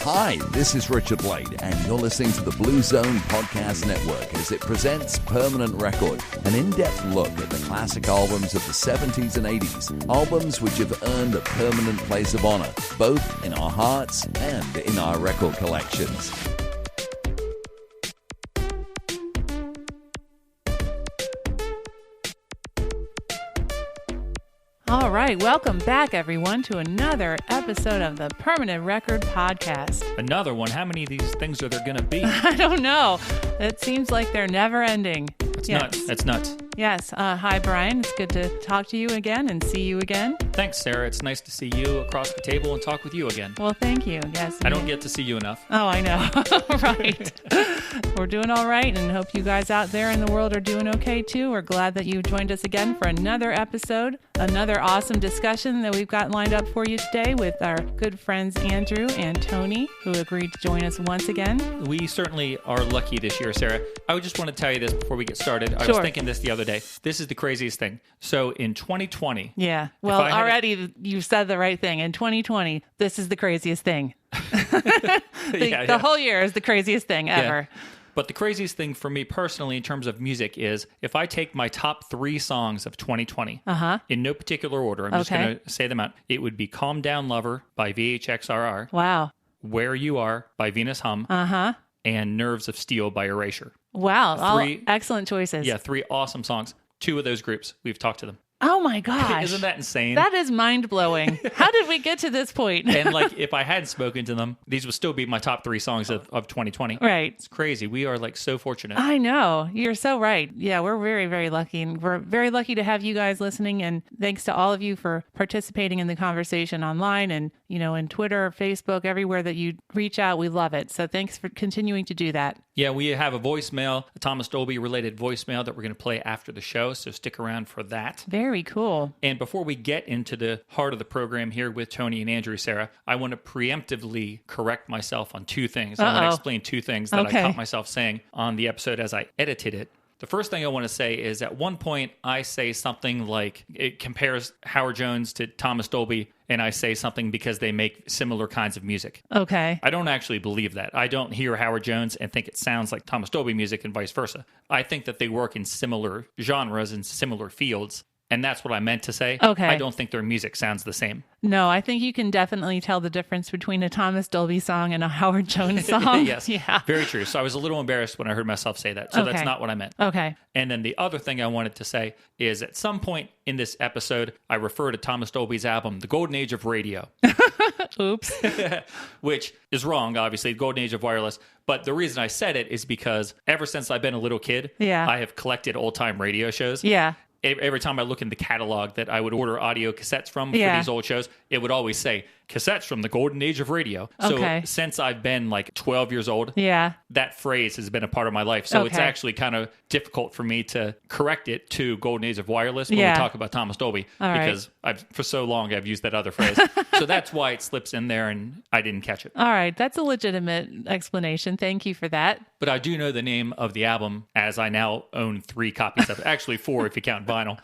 Hi, this is Richard Blade, and you're listening to the Blue Zone Podcast Network as it presents Permanent Record, an in-depth look at the classic albums of the 70s and 80s, albums which have earned a permanent place of honor, both in our hearts and in our record collections. All right, welcome back, everyone, to another episode of the Permanent Record Podcast. Another one? How many of these things are there going to be? I don't know. It seems like they're never ending. That's nuts. That's nuts. Yes. Hi, Brian. It's good to talk to you again and see you again. Thanks, Sarah. It's nice to see you across the table and talk with you again. Well, thank you. Yes. I don't get to see you enough. Oh, I know. Right. We're doing all right, and hope you guys out there in the world are doing okay, too. We're glad that you joined us again for another episode, another awesome discussion that we've got lined up for you today with our good friends Andrew and Tony, who agreed to join us once again. We certainly are lucky this year, Sarah. I would just want to tell you this before we get started. I was thinking this the other day. This is the craziest thing. So in 2020... Yeah. Well, already you said the right thing. In 2020, this is the craziest thing. The whole year is the craziest thing ever. Yeah. But the craziest thing for me personally in terms of music is if I take my top 3 songs of 2020 in no particular order, I'm just going to say them out. It would be Calm Down Lover by VHXRR. Wow. Where You Are by Venus Hum. And Nerves of Steel by Erasure. Wow. All excellent choices. Yeah, 3 awesome songs. 2 of those groups, we've talked to them. Oh my gosh. Isn't that insane? That is mind-blowing. How did we get to this point? And if I hadn't spoken to them, these would still be my top 3 songs of 2020. Right. It's crazy. We are so fortunate. I know. You're so right. Yeah, we're very, very lucky. And we're very lucky to have you guys listening. And thanks to all of you for participating in the conversation online and, in Twitter, Facebook, everywhere that you reach out. We love it. So thanks for continuing to do that. Yeah, we have a voicemail, a Thomas Dolby related voicemail that we're going to play after the show. So stick around for that. Very cool. And before we get into the heart of the program here with Tony and Andrew, Sarah, I want to preemptively correct myself on 2 things. I want to explain 2 things that I caught myself saying on the episode as I edited it. The first thing I want to say is at one point I say something like it compares Howard Jones to Thomas Dolby, and I say something because they make similar kinds of music. Okay. I don't actually believe that. I don't hear Howard Jones and think it sounds like Thomas Dolby music and vice versa. I think that they work in similar genres and similar fields. And that's what I meant to say. Okay. I don't think their music sounds the same. No, I think you can definitely tell the difference between a Thomas Dolby song and a Howard Jones song. Yes. Yeah. Very true. So I was a little embarrassed when I heard myself say that. So that's not what I meant. Okay. And then the other thing I wanted to say is at some point in this episode, I refer to Thomas Dolby's album, The Golden Age of Radio. Oops. Which is wrong, obviously, the Golden Age of Wireless. But the reason I said it is because ever since I've been a little kid, I have collected old-time radio shows. Yeah. Every time I look in the catalog that I would order audio cassettes from for these old shows, it would always say, cassettes from the Golden Age of Radio. So since I've been 12 years old, that phrase has been a part of my life. So it's actually kind of difficult for me to correct it to Golden Age of Wireless when we talk about Thomas Dolby. Because for so long I've used that other phrase. So that's why it slips in there and I didn't catch it. All right. That's a legitimate explanation. Thank you for that. But I do know the name of the album as I now own 3 copies of it. Actually 4 if you count vinyl.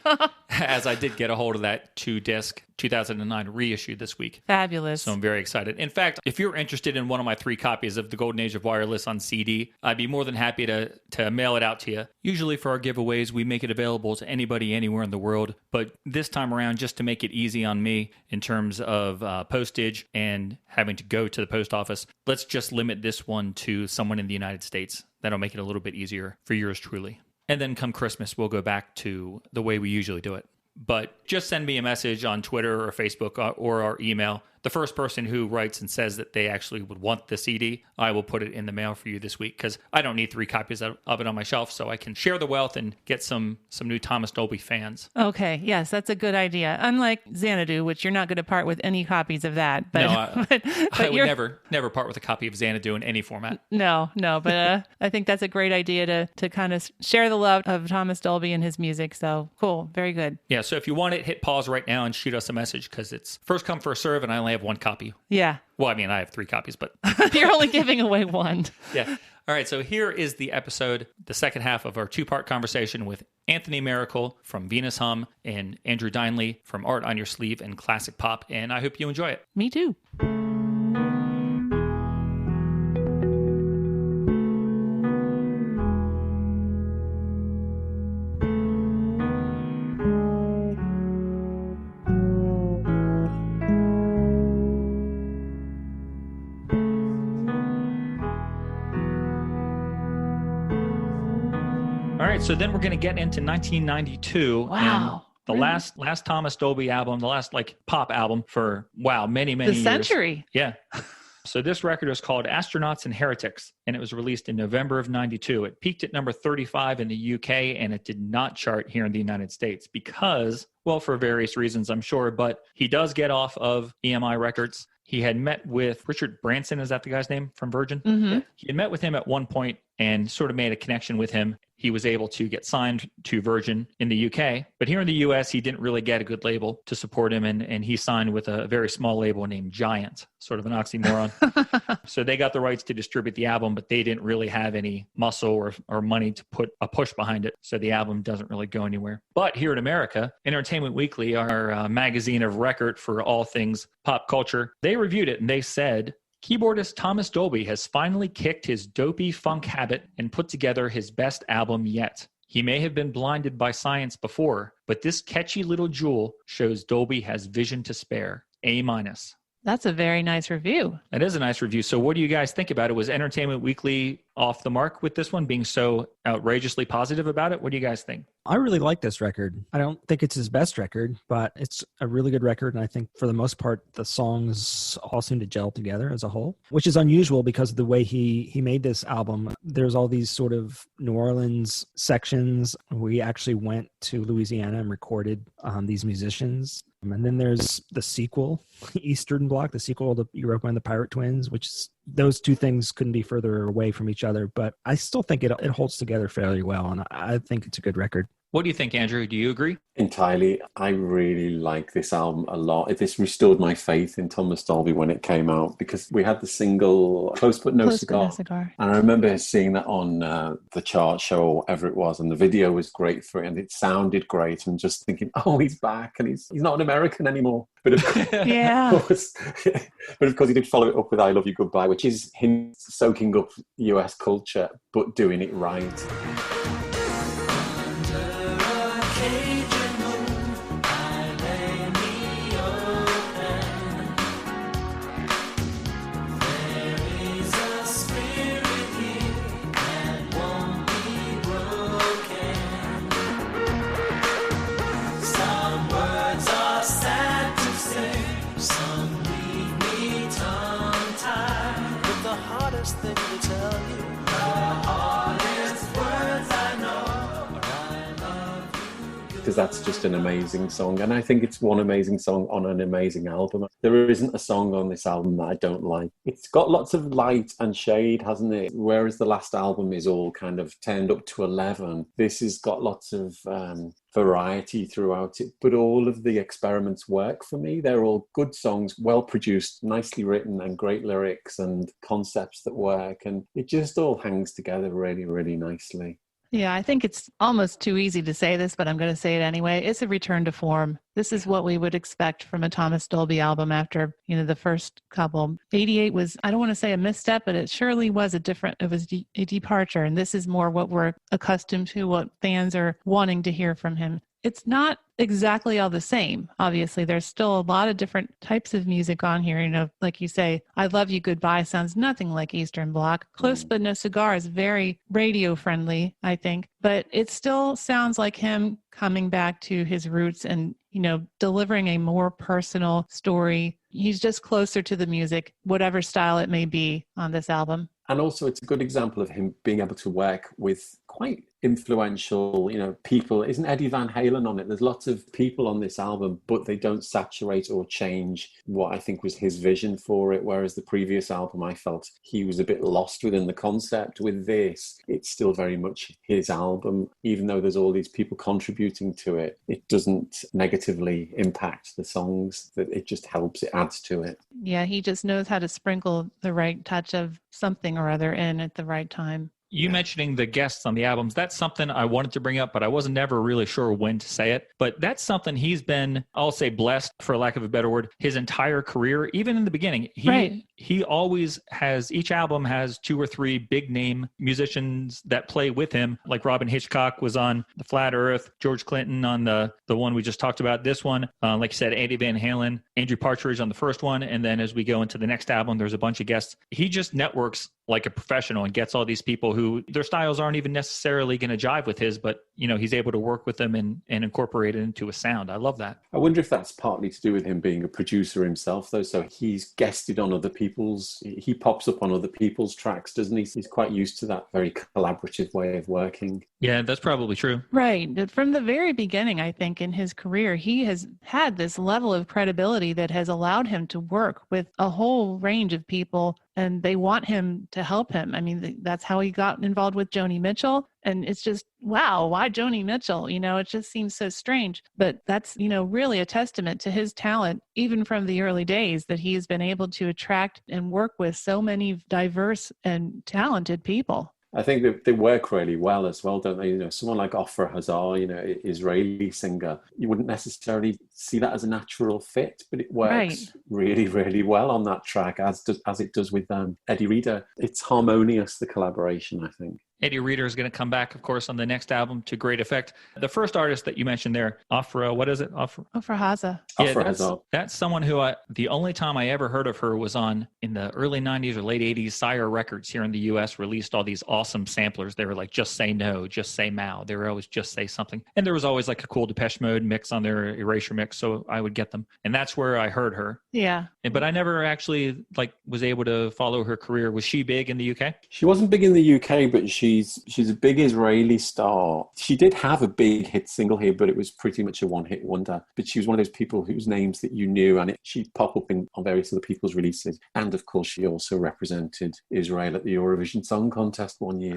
As I did get a hold of that 2-disc 2009 reissue this week. Fabulous. So I'm very excited. In fact, if you're interested in one of my 3 copies of The Golden Age of Wireless on CD, I'd be more than happy to mail it out to you. Usually for our giveaways, we make it available to anybody anywhere in the world. But this time around, just to make it easy on me in terms of postage and having to go to the post office, let's just limit this one to someone in the United States. That'll make it a little bit easier for yours truly. And then come Christmas, we'll go back to the way we usually do it. But just send me a message on Twitter or Facebook or our email. The first person who writes and says that they actually would want the CD, I will put it in the mail for you this week because I don't need 3 copies of it on my shelf, so I can share the wealth and get some new Thomas Dolby fans. Okay, yes, that's a good idea. Unlike Xanadu, which you're not going to part with any copies of that. But, no, I would never part with a copy of Xanadu in any format. No, but I think that's a great idea to kind of share the love of Thomas Dolby and his music. So cool, very good. Yeah, so if you want it, hit pause right now and shoot us a message because it's first come, first serve, and I only have 1 copy. Yeah. Well, I mean, I have 3 copies, but... You're only giving away 1. Yeah. All right, so here is the episode, the second half of our 2-part conversation with Anthony Miracle from Venus Hum and Andrew Dineley from Art on Your Sleeve and Classic Pop, and I hope you enjoy it. Me too. right, so then we're going to get into 1992. Wow. And the Really? last Thomas Dolby album, the last like pop album for, many The years. century. Yeah. So this record is called Astronauts and Heretics, and it was released in November of 92. It peaked at number 35 in the UK, and it did not chart here in the United States because, well, for various reasons, I'm sure, but he does get off of EMI Records. He had met with Richard Branson, is that the guy's name, from Virgin? Mm-hmm. He had met with him at one point and sort of made a connection with him. He was able to get signed to Virgin in the UK, but here in the US, he didn't really get a good label to support him, and he signed with a very small label named Giant, sort of an oxymoron. So they got the rights to distribute the album, but they didn't really have any muscle or money to put a push behind it, so the album doesn't really go anywhere. But here in America, Entertainment Weekly, our magazine of record for all things pop culture, they reviewed it and they said, keyboardist Thomas Dolby has finally kicked his dopey funk habit and put together his best album yet. He may have been blinded by science before, but this catchy little jewel shows Dolby has vision to spare. A-. That's a very nice review. That is a nice review. So what do you guys think about it? Was Entertainment Weekly off the mark with this one, being so outrageously positive about it? What do you guys think? I really like this record. I don't think it's his best record, but it's a really good record. And I think for the most part, the songs all seem to gel together as a whole, which is unusual because of the way he made this album. There's all these sort of New Orleans sections. We actually went to Louisiana and recorded these musicians. And then there's the sequel, Eastern Bloc, the sequel to Europa and the Pirate Twins, which is, those two things couldn't be further away from each other. But I still think it holds together fairly well, and I think it's a good record. What do you think, Andrew? Do you agree? Entirely. I really like this album a lot. This restored my faith in Thomas Dolby when it came out, because we had the single Close But No Cigar. And I remember seeing that on the chart show or whatever it was, and the video was great for it, and it sounded great, and just thinking, oh, he's back, and he's not an American anymore. But of course, Yeah. but of course he did follow it up with I Love You Goodbye, which is him soaking up US culture, but doing it right. Because that's just an amazing song, and I think it's one amazing song on an amazing album. There isn't a song on this album that I don't like. It's got lots of light and shade, hasn't it? Whereas the last album is all kind of turned up to 11. This has got lots of variety throughout it, but all of the experiments work for me. They're all good songs, well produced, nicely written, and great lyrics and concepts that work, and it just all hangs together really, really nicely. Yeah, I think it's almost too easy to say this, but I'm going to say it anyway. It's a return to form. This is what we would expect from a Thomas Dolby album after, the first couple. 88 was, I don't want to say a misstep, but it surely was a departure. And this is more what we're accustomed to, what fans are wanting to hear from him. It's not exactly all the same. Obviously, there's still a lot of different types of music on here. Like you say, I Love You Goodbye sounds nothing like Eastern Bloc. Close But No Cigar is very radio friendly, I think, but it still sounds like him coming back to his roots and, delivering a more personal story. He's just closer to the music, whatever style it may be on this album. And also it's a good example of him being able to work with quite influential, people. Isn't Eddie Van Halen on it? There's lots of people on this album, but they don't saturate or change what I think was his vision for it. Whereas the previous album, I felt he was a bit lost within the concept. With this, it's still very much his album. Even though there's all these people contributing to it, it doesn't negatively impact the songs. That it just helps, it adds to it. Yeah, he just knows how to sprinkle the right touch of something or other in at the right time. You mentioning the guests on the albums, that's something I wanted to bring up, but I wasn't never really sure when to say it. But that's something he's been, I'll say blessed, for lack of a better word, his entire career, even in the beginning. He always has, each album has 2 or 3 big name musicians that play with him. Like Robin Hitchcock was on The Flat Earth, George Clinton on the one we just talked about, this one. Like you said, Eddie Van Halen, Andrew Partridge on the first one. And then as we go into the next album, there's a bunch of guests. He just networks like a professional and gets all these people who their styles aren't even necessarily going to jive with his, but he's able to work with them and incorporate it into a sound. I love that. I wonder if that's partly to do with him being a producer himself, though. So he's guested on other people's, he pops up on other people's tracks, doesn't he? He's quite used to that very collaborative way of working. Yeah, that's probably true. Right. From the very beginning, I think, in his career, he has had this level of credibility that has allowed him to work with a whole range of people, and they want him to help him. I mean, that's how he got involved with Joni Mitchell. And it's just, wow, why Joni Mitchell? It just seems so strange. But that's, really a testament to his talent, even from the early days, that he's been able to attract and work with so many diverse and talented people. I think that they work really well as well, don't they? Someone like Ofra Hazar, Israeli singer, you wouldn't necessarily see that as a natural fit, but it works really, really well on that track, as it does with Eddie Reader. It's harmonious, the collaboration, I think. Eddie Reader is going to come back, of course, on the next album to great effect. The first artist that you mentioned there, Ofra, what is it? Ofra Haza. Yeah, that's someone who the only time I ever heard of her was in the early 90s or late 80s, Sire Records here in the U.S. released all these awesome samplers. They were like, Just Say No, Just Say Mao. They were always Just Say Something. And there was always like a cool Depeche Mode mix on their Erasure mix, so I would get them. And that's where I heard her. Yeah. But I never actually was able to follow her career. Was she big in the UK? She wasn't big in the UK, but she's a big Israeli star. She did have a big hit single here, but it was pretty much a one-hit wonder. But she was one of those people whose names that you knew, and she'd pop up on various other people's releases. And of course, she also represented Israel at the Eurovision Song Contest one year.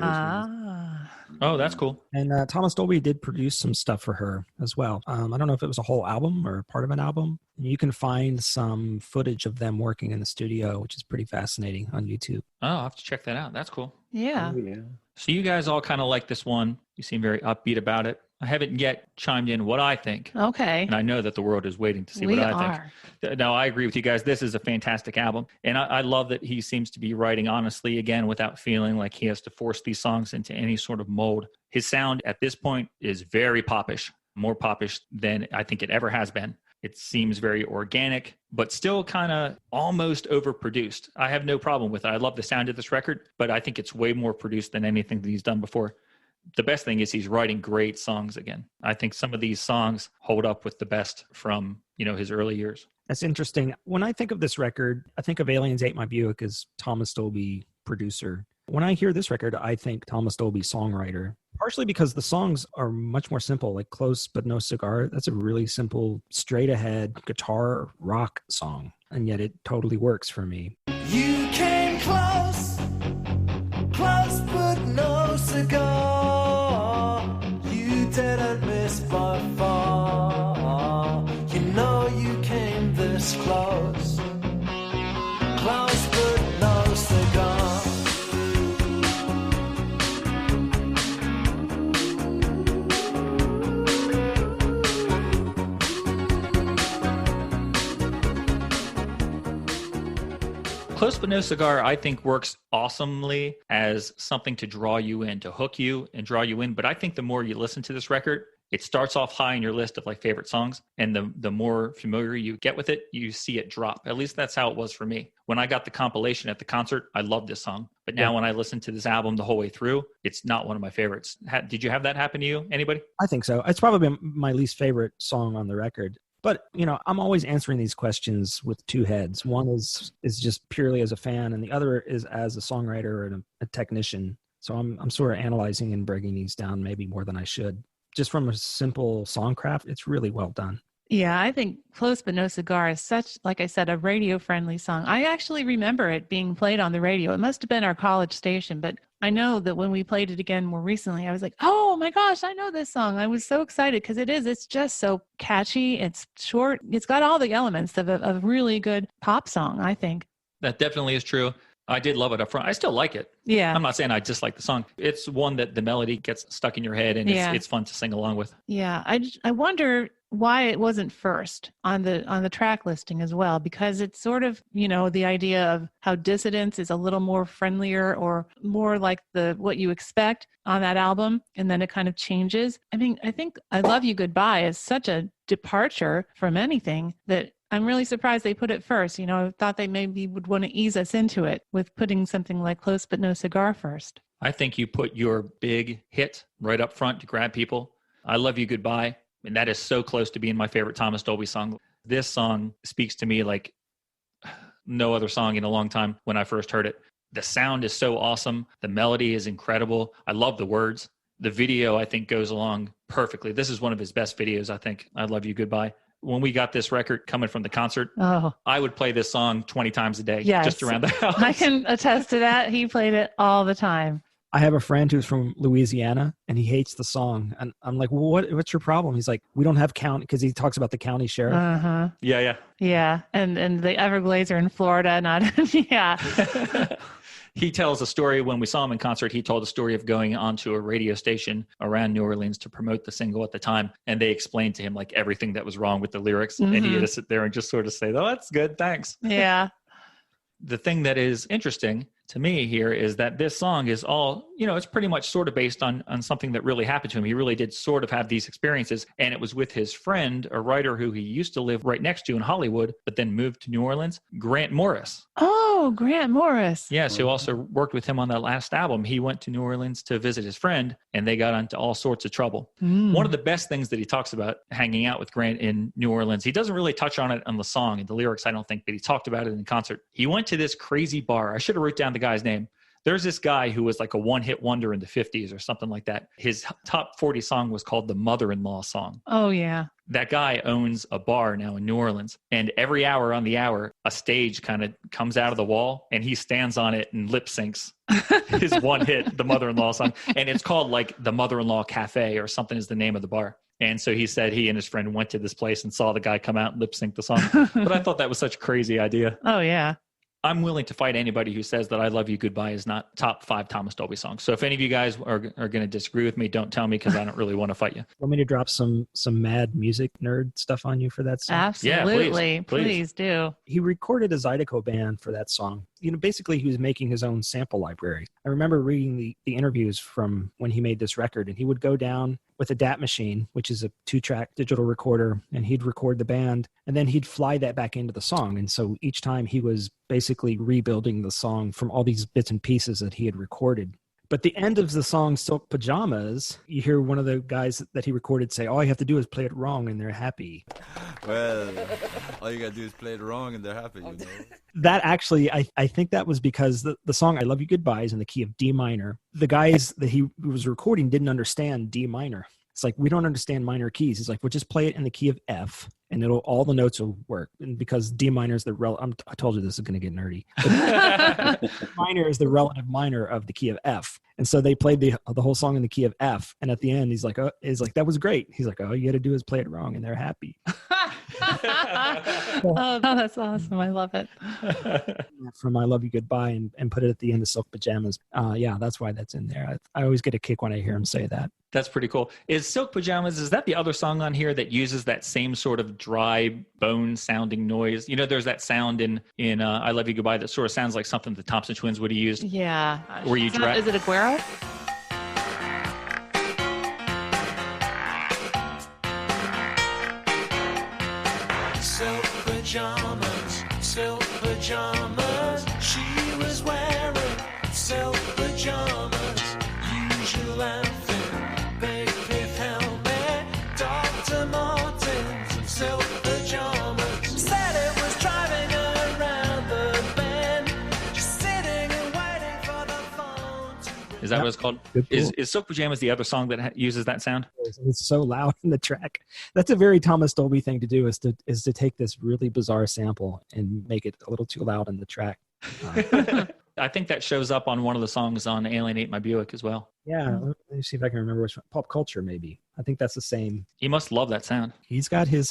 Oh, that's cool. And Thomas Dolby did produce some stuff for her as well. I don't know if it was a whole album or part of an album. You can find some footage of them working in the studio, which is pretty fascinating on YouTube. Oh, I'll have to check that out. That's cool. Yeah. Oh, yeah. So you guys all kind of like this one. You seem very upbeat about it. I haven't yet chimed in what I think. Okay. And I know that the world is waiting to see what I think. No, I agree with you guys. This is a fantastic album. And I love that he seems to be writing honestly again without feeling like he has to force these songs into any sort of mold. His sound at this point is very popish, more popish than I think it ever has been. It seems very organic, but still kind of almost overproduced. I have no problem with it. I love the sound of this record, but I think it's way more produced than anything that he's done before. The best thing is he's writing great songs again. I think some of these songs hold up with the best from, his early years. That's interesting. When I think of this record, I think of Aliens Ate My Buick as Thomas Dolby producer. When I hear this record, I think Thomas Dolby songwriter, partially because the songs are much more simple, like Close But No Cigar. That's a really simple, straight ahead guitar rock song. And yet it totally works for me. You came close, close but no cigar. You didn't miss by far. You came this close, close but no cigar. Close But No Cigar, I think, works awesomely as something to draw you in, to hook you and draw you in. But I think the more you listen to this record, it starts off high in your list of favorite songs. And the more familiar you get with it, you see it drop. At least that's how it was for me. When I got the compilation at the concert, I loved this song. But now when I listen to this album the whole way through, it's not one of my favorites. Did you have that happen to you? Anybody? I think so. It's probably my least favorite song on the record. But, I'm always answering these questions with two heads. One is just purely as a fan, and the other is as a songwriter and a technician. So I'm sort of analyzing and breaking these down maybe more than I should. Just from a simple songcraft, it's really well done. Yeah, I think Close But No Cigar is such, like I said, a radio-friendly song. I actually remember it being played on the radio. It must have been our college station, but I know that when we played it again more recently, I was like, oh my gosh, I know this song. I was so excited because it's just so catchy. It's short. It's got all the elements of a really good pop song, I think. That definitely is true. I did love it up front. I still like it. Yeah. I'm not saying I dislike the song. It's one that the melody gets stuck in your head and it's fun to sing along with. Yeah. I wonder why it wasn't first on the track listing as well, because it's sort of, the idea of how Dissidence is a little more friendlier or more like what you expect on that album. And then it kind of changes. I mean, I think I Love You Goodbye is such a departure from anything that I'm really surprised they put it first. I thought they maybe would want to ease us into it with putting something like Close But No Cigar first. I think you put your big hit right up front to grab people. I Love You Goodbye. And that is so close to being my favorite Thomas Dolby song. This song speaks to me like no other song in a long time when I first heard it. The sound is so awesome. The melody is incredible. I love the words. The video, I think, goes along perfectly. This is one of his best videos, I think. I Love You Goodbye. When we got this record coming from the concert, I would play this song 20 times a day, just around the house. I can attest to that. He played it all the time. I have a friend who's from Louisiana, and he hates the song. And I'm like, well, what's your problem? He's like, we don't have county, because he talks about the county sheriff. Uh-huh. Yeah. Yeah, and the Everglades are in Florida, not yeah. He tells a story when we saw him in concert. He told a story of going onto a radio station around New Orleans to promote the single at the time. And they explained to him like everything that was wrong with the lyrics. Mm-hmm. And he had to sit there and just sort of say, oh, that's good. Thanks. Yeah. The thing that is interesting to me here is that this song is all, it's pretty much sort of based on something that really happened to him. He really did sort of have these experiences. And it was with his friend, a writer who he used to live right next to in Hollywood, but then moved to New Orleans, Grant Morris. Oh, Grant Morris. Yes, who also worked with him on that last album. He went to New Orleans to visit his friend, and they got into all sorts of trouble. One of the best things that he talks about hanging out with Grant in New Orleans, he doesn't really touch on it on the song and the lyrics, I don't think, but he talked about it in concert. He went to this crazy bar. I should have wrote down the guy's name. There's this guy who was like a one-hit wonder in the 50s or something like that. His top 40 song was called the Mother-in-Law Song. Oh, yeah. That guy owns a bar now in New Orleans. And every hour on the hour, a stage kind of comes out of the wall and he stands on it and lip syncs his one hit, the Mother-in-Law Song. And it's called like the Mother-in-Law Cafe or something is the name of the bar. And so he said he and his friend went to this place and saw the guy come out and lip sync the song. But I thought that was such a crazy idea. Oh, yeah. I'm willing to fight anybody who says that I Love You Goodbye is not top 5 Thomas Dolby songs. So if any of you guys are going to disagree with me, don't tell me because I don't really want to fight you. Want me to drop some mad music nerd stuff on you for that song? Absolutely. Yeah, please do. He recorded a Zydeco band for that song. Basically he was making his own sample library. I remember reading the interviews from when he made this record, and he would go down with a DAT machine, which is a 2-track digital recorder, and he'd record the band, and then he'd fly that back into the song. And so each time he was basically rebuilding the song from all these bits and pieces that he had recorded. But the end of the song Silk Pajamas, you hear one of the guys that he recorded say, all you have to do is play it wrong and they're happy. Well, all you got to do is play it wrong and they're happy, That actually, I think that was because the song I Love You Goodbye is in the key of D minor. The guys that he was recording didn't understand D minor. It's like, we don't understand minor keys. He's like, well, just play it in the key of F and all the notes will work. And because D minor is I told you this is going to get nerdy. Minor is the relative minor of the key of F. And so they played the whole song in the key of F. And at the end, he's like, that was great. He's like, all you got to do is play it wrong and they're happy. Oh, that's awesome. I love it. From I Love You Goodbye and put it at the end of Silk Pajamas. Yeah, that's why that's in there. I always get a kick when I hear him say that. That's pretty cool. Is Silk Pajamas, is that the other song on here that uses that same sort of dry bone sounding noise? There's that sound in I Love You Goodbye that sort of sounds like something the Thompson Twins would have used. Yeah. Where you Is it Aguero? Silk pajamas, she was wearing silk pajamas, usual outfit, big pith helmet, Dr. Martens and silk pajamas. Said it was driving around the bend, just sitting and waiting for the phone to... Is that what it's called? Is Silk Pajamas the other song that uses that sound? It's so loud in the track. That's a very Thomas Dolby thing to do, is to take this really bizarre sample and make it a little too loud in the track. I think that shows up on one of the songs on Alienate My Buick as well. Yeah, let me see if I can remember which one. Pop Culture, maybe. I think that's the same. He must love that sound. He's got his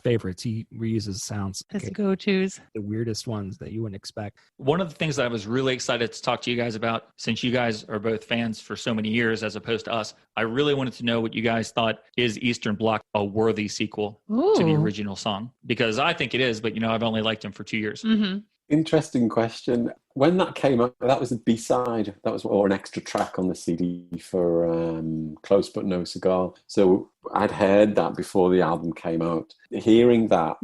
favorites. He reuses sounds. His go-tos. The weirdest ones that you wouldn't expect. One of the things that I was really excited to talk to you guys about, since you guys are both fans for so many years as opposed to us, I really wanted to know what you guys thought. Is Eastern Bloc a worthy sequel to the original song? Because I think it is, but I've only liked him for 2 years. Mm-hmm. Interesting question. when that came out, that was a B-side. That was or an extra track on the CD for Close But No Cigar. So I'd heard that before the album came out. Hearing that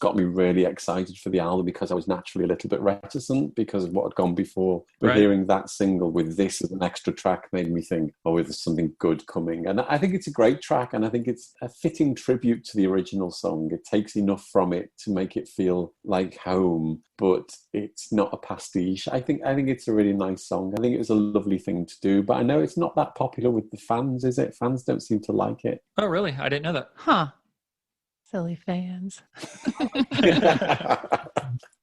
got me really excited for the album because I was naturally a little bit reticent because of what had gone before. But Right. hearing that single with this as an extra track made me think, oh, there's something good coming. And I think it's a great track, and I think it's a fitting tribute to the original song. It takes enough from it to make it feel like home, but it's not a pastiche. I think it's a really nice song. I think it was a lovely thing to do, but I know it's not that popular with the fans, is it? Fans don't seem to like it. Oh, really? I didn't know that. Huh. Silly fans.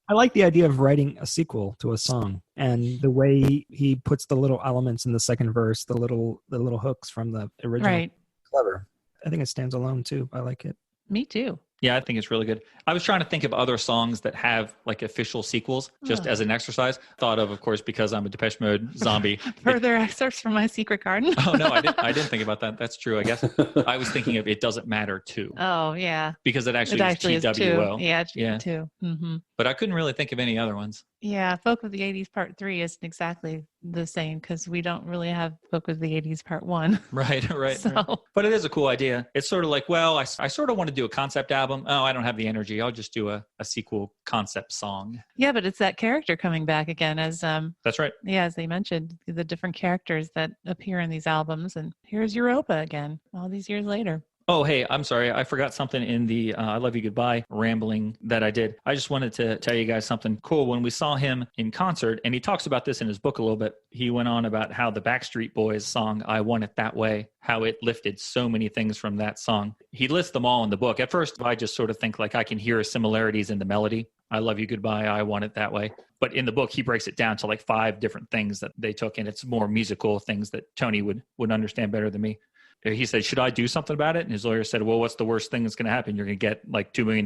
I like the idea of writing a sequel to a song, and the way he puts the little elements in the second verse, the little hooks from the original. Right. Clever. I think it stands alone too. I like it. Me too. Yeah, I think it's really good. I was trying to think of other songs that have like official sequels just as an exercise. Thought of course, because I'm a Depeche Mode zombie. Further excerpts from My Secret Garden. Oh, no, I didn't think about that. That's true, I guess. I was thinking of It Doesn't Matter Too. Oh, yeah. Because it actually, is was two. TWO. Yeah, two. Mm-hmm. But I couldn't really think of any other ones. Yeah, Folk of the 80s Part 3 isn't exactly the same because we don't really have Folk of the 80s Part 1. Right. So- But it is a cool idea. It's sort of like, well, I sort of want to do a concept album. Oh, I don't have the energy. I'll just do a sequel concept song. Yeah, but it's that character coming back again as That's right. yeah, as they mentioned, the different characters that appear in these albums. And here's Europa again, all these years later. Oh, hey, I'm sorry. I forgot something in the I Love You Goodbye rambling that I did. I just wanted to tell you guys something cool. When we saw him in concert, and he talks about this in his book a little bit, he went on about how the Backstreet Boys song, I Want It That Way, how it lifted so many things from that song. He lists them all in the book. At first, I just sort of think like I can hear similarities in the melody. I love you goodbye, I want it that way. But in the book, he breaks it down to like 5 different things that they took, and it's more musical things that Tony would understand better than me. He said, should I do something about it? And his lawyer said, well, what's the worst thing that's going to happen? You're going to get like $2 million.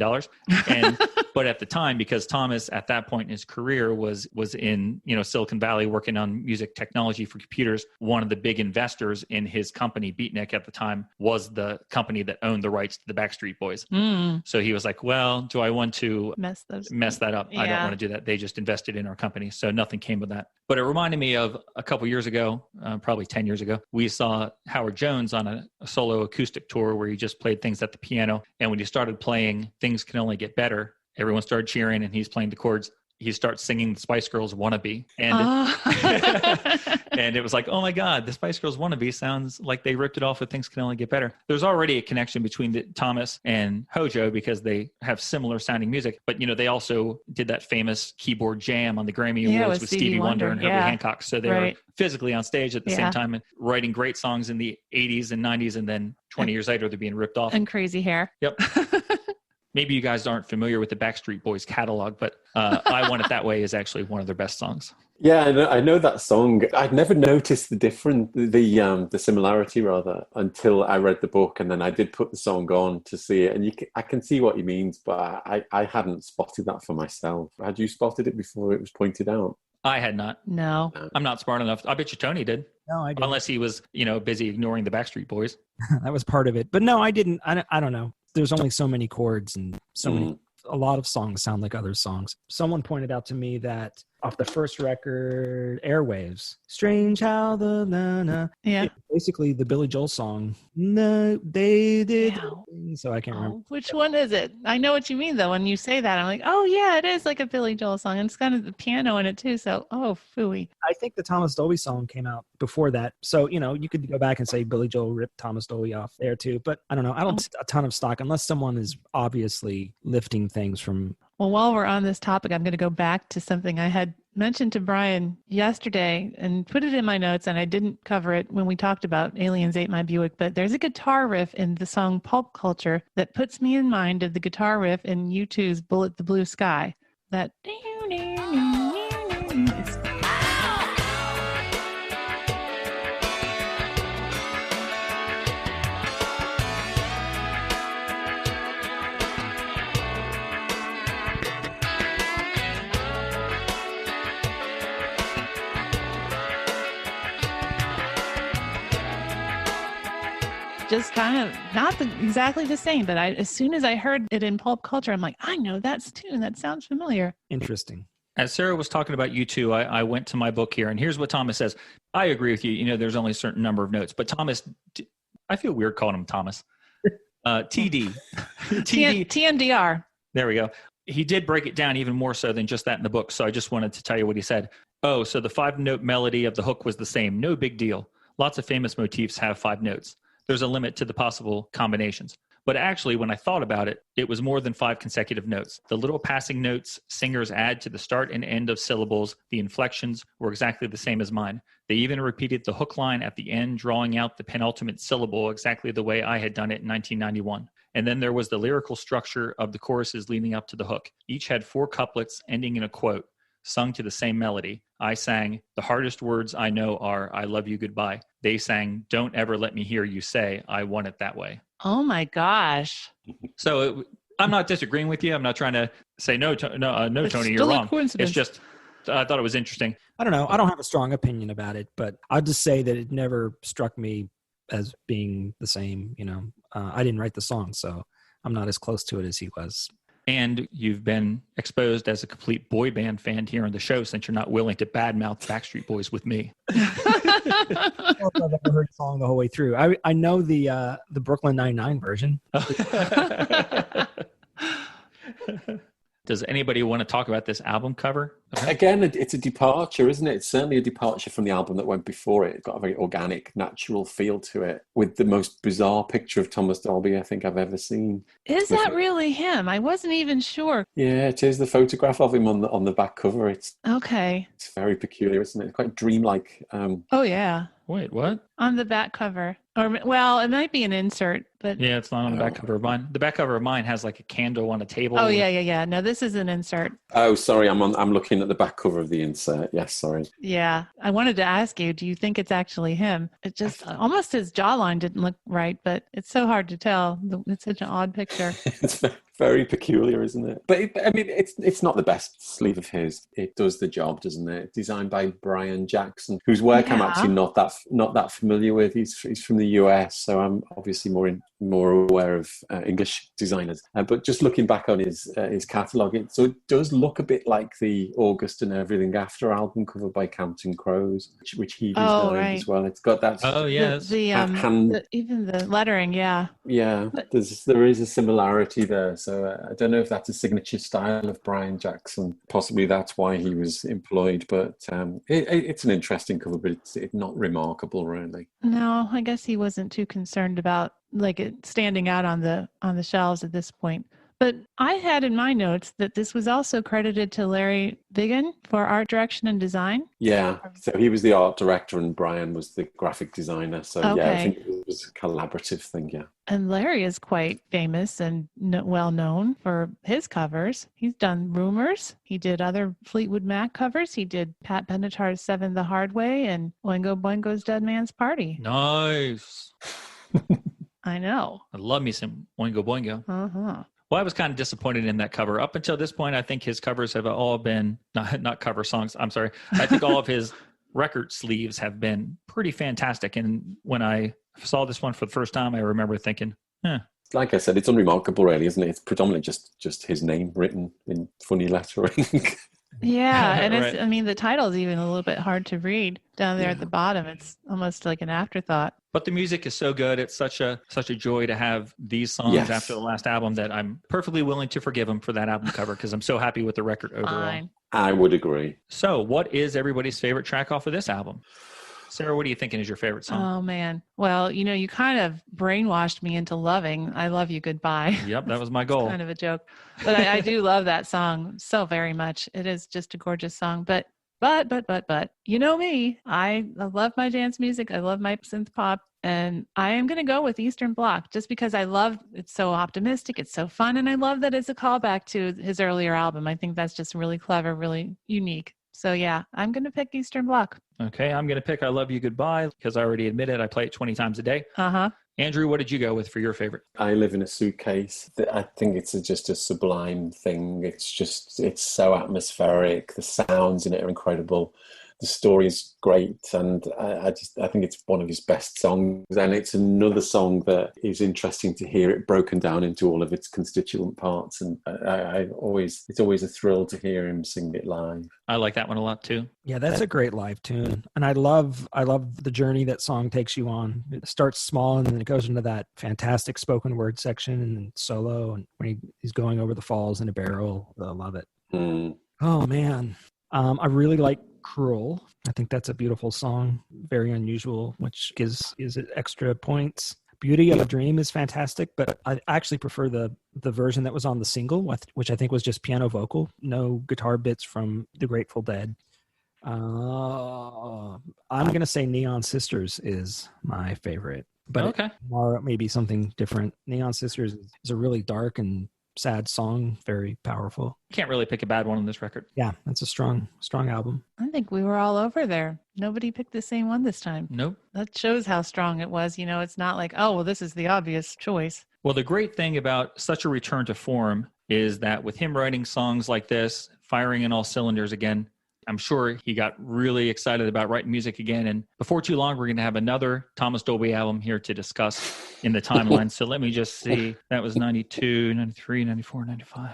And, but at the time, because Thomas at that point in his career was in, Silicon Valley working on music technology for computers, one of the big investors in his company, Beatnik at the time, was the company that owned the rights to the Backstreet Boys. So he was like, well, do I want to mess that up? Yeah. I don't want to do that. They just invested in our company. So nothing came of that. But it reminded me of a couple years ago, probably 10 years ago, we saw Howard Jones on a solo acoustic tour where he just played things at the piano. And when he started playing Things Can Only Get Better, everyone started cheering and he's playing the chords. He starts singing the Spice Girls Wannabe. And, and it was like, oh my God, the Spice Girls Wannabe sounds like they ripped it off with Things Can Only Get Better. There's already a connection between Thomas and Hojo because they have similar sounding music. But, they also did that famous keyboard jam on the Grammy Awards with Stevie Wonder and Herbie Hancock. So they were physically on stage at the same time and writing great songs in the 80s and 90s. And then 20 years later, they're being ripped off. And crazy hair. Yep. Maybe you guys aren't familiar with the Backstreet Boys catalog, but I Want It That Way is actually one of their best songs. Yeah, I know that song. I'd never noticed the similarity rather, until I read the book, and then I did put the song on to see it, and I can see what he means, but I hadn't spotted that for myself. Had you spotted it before it was pointed out? I had not. No. I'm not smart enough. I bet you Tony did. No, I didn't. Unless he was, busy ignoring the Backstreet Boys. That was part of it. But no, I didn't. I don't know. There's only so many chords and so many. A lot of songs sound like other songs. Someone pointed out to me that off the first record, Airwaves, strange how the na-na. Yeah. Basically the Billy Joel song. No, they did. Yeah. So I can't remember. Which one is it? I know what you mean though. When you say that, I'm like, oh yeah, it is like a Billy Joel song. And it's got the piano in it too. So, phooey. I think the Thomas Dolby song came out before that. So, you could go back and say Billy Joel ripped Thomas Dolby off there too. But I don't know. I don't take a ton of stock unless someone is obviously lifting things from. Well, while we're on this topic, I'm going to go back to something I had mentioned to Brian yesterday and put it in my notes, and I didn't cover it when we talked about Aliens Ate My Buick, but there's a guitar riff in the song Pulp Culture that puts me in mind of the guitar riff in U2's Bullet the Blue Sky. That it's just kind of not exactly the same, but as soon as I heard it in Pulp Culture, I'm like, I know that tune. That sounds familiar. Interesting. As Sarah was talking about U2, I went to my book here, and here's what Thomas says. I agree with you. You know, there's only a certain number of notes, but Thomas, I feel weird calling him Thomas. TD. TMDR. There we go. He did break it down even more so than just that in the book, so I just wanted to tell you what he said. Oh, so the 5-note melody of the hook was the same. No big deal. Lots of famous motifs have 5 notes. There's a limit to the possible combinations. But actually, when I thought about it, it was more than 5 consecutive notes. The little passing notes singers add to the start and end of syllables, the inflections, were exactly the same as mine. They even repeated the hook line at the end, drawing out the penultimate syllable exactly the way I had done it in 1991. And then there was the lyrical structure of the choruses leading up to the hook. Each had 4 couplets ending in a quote, sung to the same melody. I sang, the hardest words I know are, I love you, goodbye. They sang, don't ever let me hear you say, I want it that way. Oh my gosh. So I'm not disagreeing with you. I'm not trying to say, no, It's Tony, you're still a wrong. coincidence. It's just, I thought it was interesting. I don't know. I don't have a strong opinion about it, but I'll just say that it never struck me as being the same. You know, I didn't write the song, so I'm not as close to it as he was. And you've been exposed as a complete boy band fan here on the show since you're not willing to badmouth Backstreet Boys with me. I've never heard the song the whole way through. I know the Brooklyn Nine-Nine version. Does anybody want to talk about this album cover? Again, it's a departure, isn't it? It's certainly a departure from the album that went before it. It's got a very organic, natural feel to it, with the most bizarre picture of Thomas Dolby I think I've ever seen. Is that really him? I wasn't even sure. Yeah, it is the photograph of him on the back cover. It's Okay. very peculiar, isn't it? Quite dreamlike. Oh, yeah. Wait, what? On the back cover. Or, well, it might be an insert, but... Yeah, it's not on the back cover of mine. The back cover of mine has like a candle on a table. Oh, yeah. No, this is an insert. Oh, sorry, I'm looking at the back cover of the insert. Yes, sorry. Yeah. I wanted to ask you, do you think it's actually him? It just, almost his jawline didn't look right, but it's so hard to tell. It's such an odd picture. It's very peculiar, isn't it? But it's not the best sleeve of his. It does the job, doesn't it? Designed by Brian Jackson, whose work I'm actually not that familiar with. He's from the US, so I'm obviously more aware of English designers. But just looking back on his catalogue, it does look a bit like the August and Everything After album cover by Counting Crows, which he designed as well. It's got that. Oh yes, even the lettering, yeah. Yeah, there is a similarity there. So I don't know if that's a signature style of Brian Jackson. Possibly that's why he was employed. But it's an interesting cover, but it's not remarkable, really. No, I guess he wasn't too concerned about like it standing out on the shelves at this point. But I had in my notes that this was also credited to Larry Vigan for art direction and design. Yeah, so he was the art director and Brian was the graphic designer. So yeah, I think it was a collaborative thing, yeah. And Larry is quite famous and well known for his covers. He's done Rumors. He did other Fleetwood Mac covers. He did Pat Benatar's Seven the Hard Way and Oingo Boingo's Dead Man's Party. Nice. I know. I love me some Oingo Boingo. Uh-huh. Well, I was kind of disappointed in that cover. Up until this point, I think his covers have all been, not cover songs, I'm sorry. I think all of his record sleeves have been pretty fantastic. And when I saw this one for the first time, I remember thinking, Like I said, it's unremarkable, really, isn't it? It's predominantly just his name written in funny lettering. Yeah, and Right. I mean, the title is even a little bit hard to read down there at the bottom. It's almost like an afterthought. But the music is so good. It's such a joy to have these songs after the last album that I'm perfectly willing to forgive him for that album cover because I'm so happy with the record overall. Fine. I would agree. So what is everybody's favorite track off of this album? Sarah, what are you thinking is your favorite song? Oh, man. Well, you kind of brainwashed me into loving I Love You Goodbye. Yep, that was my goal. Kind of a joke. But I do love that song so very much. It is just a gorgeous song. But you know me. I love my dance music. I love my synth pop. And I am going to go with Eastern Bloc just because I love it's so optimistic. It's so fun. And I love that it's a callback to his earlier album. I think that's just really clever, really unique. So yeah, I'm going to pick Eastern Bloc. Okay, I'm going to pick I Love You Goodbye because I already admitted I play it 20 times a day. Uh-huh. Andrew, what did you go with for your favorite? I Live in a Suitcase. I think it's just a sublime thing. It's so atmospheric. The sounds in it are incredible. The story is great, and I think it's one of his best songs. And it's another song that is interesting to hear it broken down into all of its constituent parts. And it's always a thrill to hear him sing it live. I like that one a lot too. Yeah, that's a great live tune. And I love the journey that song takes you on. It starts small and then it goes into that fantastic spoken word section and solo, and when he's going over the falls in a barrel. I love it. Oh man. I really like Cruel. I think that's a beautiful song, very unusual, which gives it extra points. Beauty of a Dream is fantastic, but I actually prefer the version that was on the single, which I think was just piano vocal, no guitar bits from the Grateful Dead. I'm going to say Neon Sisters is my favorite, but okay. Or maybe something different. Neon Sisters is a really dark and sad song, very powerful. Can't really pick a bad one on this record. Yeah, that's a strong album. I think we were all over there. Nobody picked the same one this time. Nope. That shows how strong it was. You know, it's not like, oh, well, this is the obvious choice. Well, the great thing about such a return to form is that with him writing songs like this, firing in all cylinders again, I'm sure he got really excited about writing music again. And before too long, we're going to have another Thomas Dolby album here to discuss in the timeline. So let me just see. That was 92, 93, 94, 95.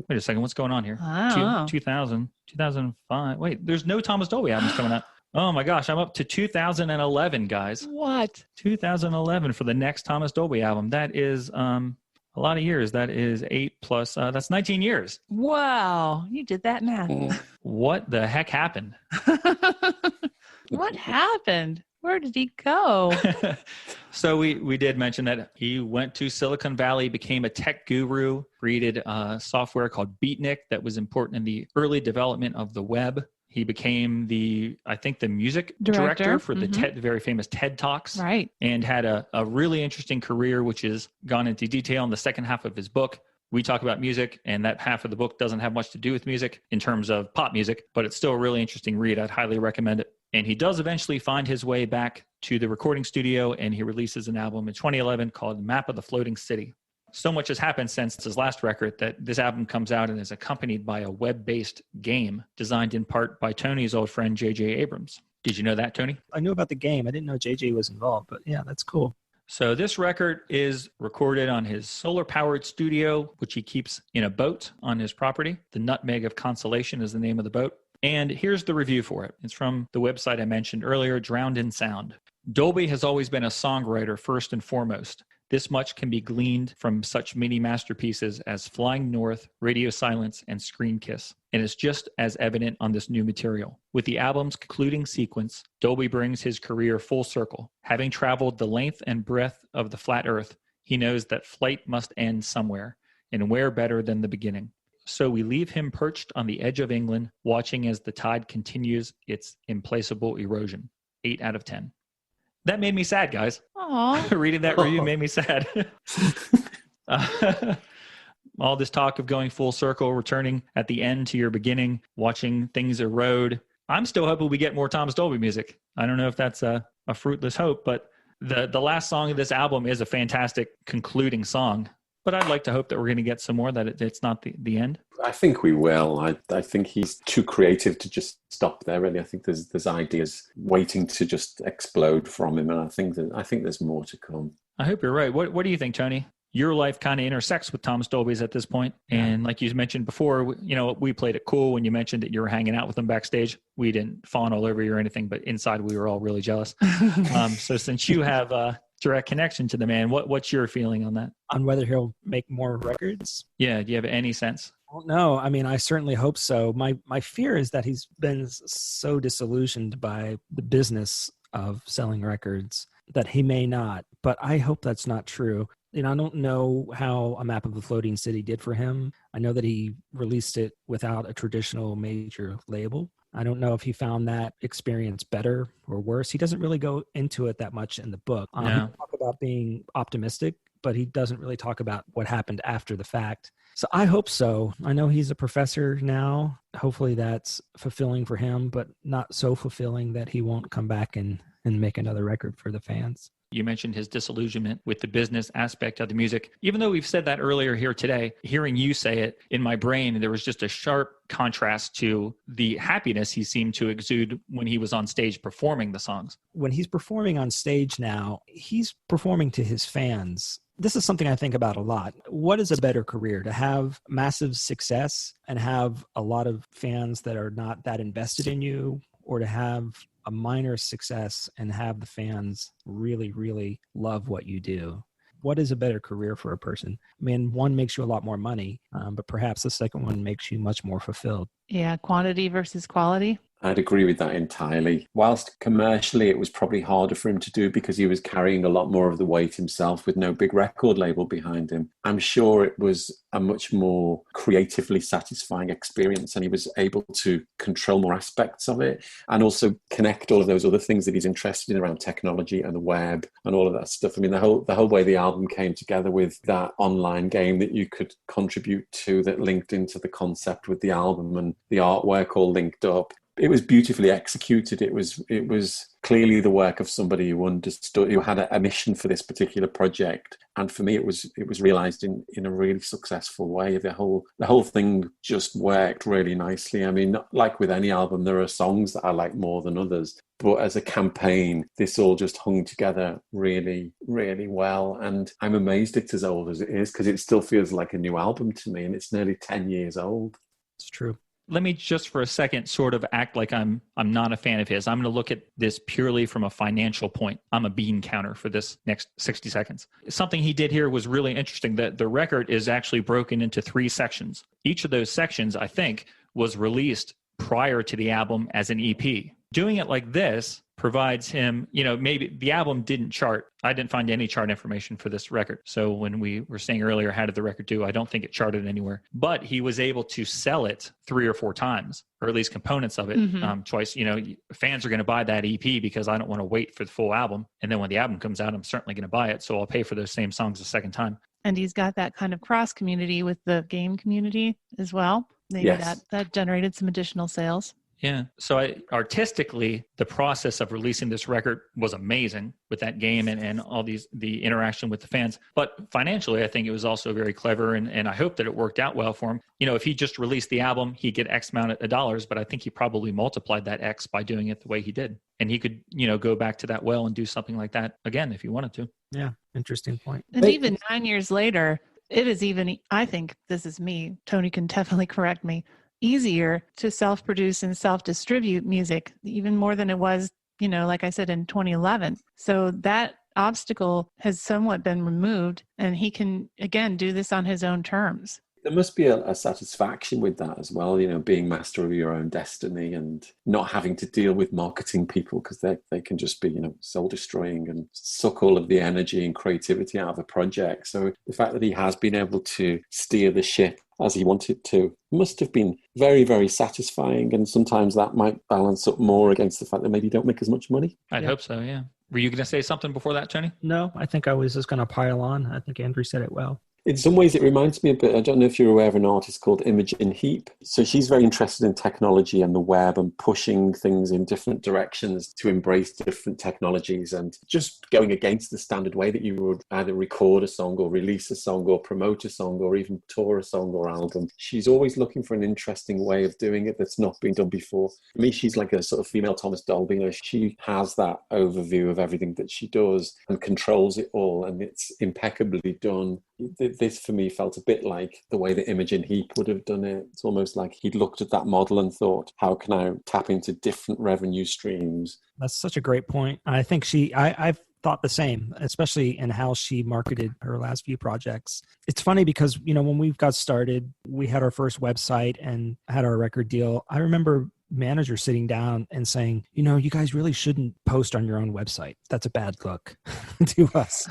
Wait a second. What's going on here? 2000, 2005. Wait, there's no Thomas Dolby albums coming out. Oh my gosh. I'm up to 2011, guys. What? 2011 for the next Thomas Dolby album. That is a lot of years. That is 8 plus, that's 19 years. Wow. You did that math. What the heck happened? What happened? Where did he go? So we did mention that he went to Silicon Valley, became a tech guru, created software called Beatnik that was important in the early development of the web. He became the music director for the very famous TED Talks. Right. And had a really interesting career, which is gone into detail in the second half of his book. We talk about music, and that half of the book doesn't have much to do with music in terms of pop music, but it's still a really interesting read. I'd highly recommend it. And he does eventually find his way back to the recording studio, and he releases an album in 2011 called Map of the Floating City. So much has happened since his last record that this album comes out and is accompanied by a web-based game designed in part by Tony's old friend, J.J. Abrams. Did you know that, Tony? I knew about the game. I didn't know J.J. was involved, but yeah, that's cool. So this record is recorded on his solar-powered studio, which he keeps in a boat on his property. The Nutmeg of Consolation is the name of the boat. And here's the review for it. It's from the website I mentioned earlier, Drowned in Sound. Dolby has always been a songwriter first and foremost. This much can be gleaned from such mini masterpieces as Flying North, Radio Silence, and Screen Kiss, and it's just as evident on this new material. With the album's concluding sequence, Dolby brings his career full circle. Having traveled the length and breadth of the flat earth, he knows that flight must end somewhere, and where better than the beginning. So we leave him perched on the edge of England, watching as the tide continues its implacable erosion. 8 out of 10. That made me sad, guys. Aww. Reading that review made me sad. All this talk of going full circle, returning at the end to your beginning, watching things erode. I'm still hoping we get more Thomas Dolby music. I don't know if that's a fruitless hope, but the last song of this album is a fantastic concluding song. But I'd like to hope that we're going to get some more, that it's not the end. I think we will. I think he's too creative to just stop there, really. I think there's ideas waiting to just explode from him, and I think there's more to come. I hope you're right. What do you think, Tony? Your life kind of intersects with Thomas Dolby's at this point. And like you mentioned before, we played it cool when you mentioned that you were hanging out with him backstage. We didn't fawn all over you or anything, but inside we were all really jealous. So since you have a direct connection to the man, what's your feeling on that? On whether he'll make more records? Yeah. Do you have any sense? Well, no, I mean, I certainly hope so. My fear is that he's been so disillusioned by the business of selling records that he may not, but I hope that's not true. I don't know how A Map of the Floating City did for him. I know that he released it without a traditional major label. I don't know if he found that experience better or worse. He doesn't really go into it that much in the book. He talks about being optimistic, but he doesn't really talk about what happened after the fact. So I hope so. I know he's a professor now. Hopefully that's fulfilling for him, but not so fulfilling that he won't come back and make another record for the fans. You mentioned his disillusionment with the business aspect of the music. Even though we've said that earlier here today, hearing you say it in my brain, there was just a sharp contrast to the happiness he seemed to exude when he was on stage performing the songs. When he's performing on stage now, he's performing to his fans. This is something I think about a lot. What is a better career? To have massive success and have a lot of fans that are not that invested in you, or to have a minor success and have the fans really, really love what you do? What is a better career for a person? I mean, one makes you a lot more money, but perhaps the second one makes you much more fulfilled. Yeah, quantity versus quality. I'd agree with that entirely. Whilst commercially it was probably harder for him to do because he was carrying a lot more of the weight himself with no big record label behind him, I'm sure it was a much more creatively satisfying experience, and he was able to control more aspects of it and also connect all of those other things that he's interested in around technology and the web and all of that stuff. I mean, the whole way the album came together with that online game that you could contribute to that linked into the concept with the album, and the artwork all linked up. It was beautifully executed. It was clearly the work of somebody who understood, who had a mission for this particular project. And for me, it was realized in a really successful way. The whole thing just worked really nicely. I mean, like with any album, there are songs that I like more than others. But as a campaign, this all just hung together really, really well. And I'm amazed it's as old as it is, because it still feels like a new album to me, and it's nearly 10 years old. It's true. Let me just for a second sort of act like I'm not a fan of his. I'm going to look at this purely from a financial point. I'm a bean counter for this next 60 seconds. Something he did here was really interesting, that the record is actually broken into 3 sections. Each of those sections, I think, was released prior to the album as an EP. Doing it like this provides him, maybe the album didn't chart. I didn't find any chart information for this record. So when we were saying earlier, how did the record do? I don't think it charted anywhere. But he was able to sell it 3 or 4 times, or at least components of it twice. Fans are going to buy that EP because I don't want to wait for the full album. And then when the album comes out, I'm certainly going to buy it. So I'll pay for those same songs a second time. And he's got that kind of cross community with the game community as well. Maybe Yes. that generated some additional sales. Yeah. So artistically, the process of releasing this record was amazing with that game and all the interaction with the fans. But financially, I think it was also very clever, and I hope that it worked out well for him. If he just released the album, he'd get X amount of dollars, but I think he probably multiplied that X by doing it the way he did. And he could, go back to that well and do something like that again if he wanted to. Yeah, interesting point. And even 9 years later, it is even, I think this is me, Tony can definitely correct me, easier to self-produce and self-distribute music, even more than it was, like I said, in 2011. So that obstacle has somewhat been removed, and he can, again, do this on his own terms. There must be a satisfaction with that as well, being master of your own destiny and not having to deal with marketing people, because they can just be, soul destroying and suck all of the energy and creativity out of a project. So the fact that he has been able to steer the ship as he wanted to must have been very, very satisfying. And sometimes that might balance up more against the fact that maybe you don't make as much money. I'd hope so, yeah. Were you going to say something before that, Tony? No, I think I was just going to pile on. I think Andrew said it well. In some ways, it reminds me a bit, I don't know if you're aware of an artist called Imogen Heap. So she's very interested in technology and the web and pushing things in different directions to embrace different technologies and just going against the standard way that you would either record a song or release a song or promote a song or even tour a song or album. She's always looking for an interesting way of doing it that's not been done before. For me, she's like a sort of female Thomas Dolby. She has that overview of everything that she does and controls it all, and it's impeccably done. This for me felt a bit like the way that Imogen Heap would have done it. It's almost like he'd looked at that model and thought, how can I tap into different revenue streams? That's such a great point. I think I've thought the same, especially in how she marketed her last few projects. It's funny because, when we got started, we had our first website and had our record deal. I remember manager sitting down and saying, you guys really shouldn't post on your own website. That's a bad look to us.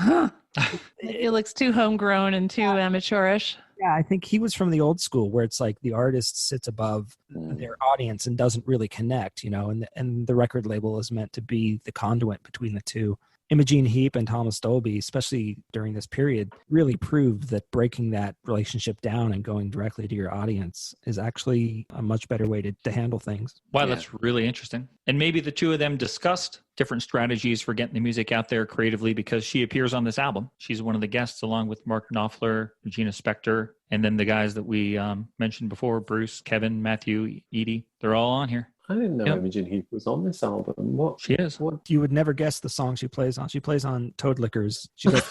It looks too homegrown and too amateurish. Yeah, I think he was from the old school where it's like the artist sits above their audience and doesn't really connect, and the record label is meant to be the conduit between the two. Imogene Heap and Thomas Dolby, especially during this period, really proved that breaking that relationship down and going directly to your audience is actually a much better way to handle things. Wow, that's really interesting. And maybe the two of them discussed different strategies for getting the music out there creatively, because she appears on this album. She's one of the guests along with Mark Knopfler, Regina Spektor, and then the guys that we mentioned before, Bruce, Kevin, Matthew, Edie. They're all on here. I didn't know Imogen Heap was on this album. What she is? What? You would never guess the song she plays on. She plays on Toad Lickers. She does.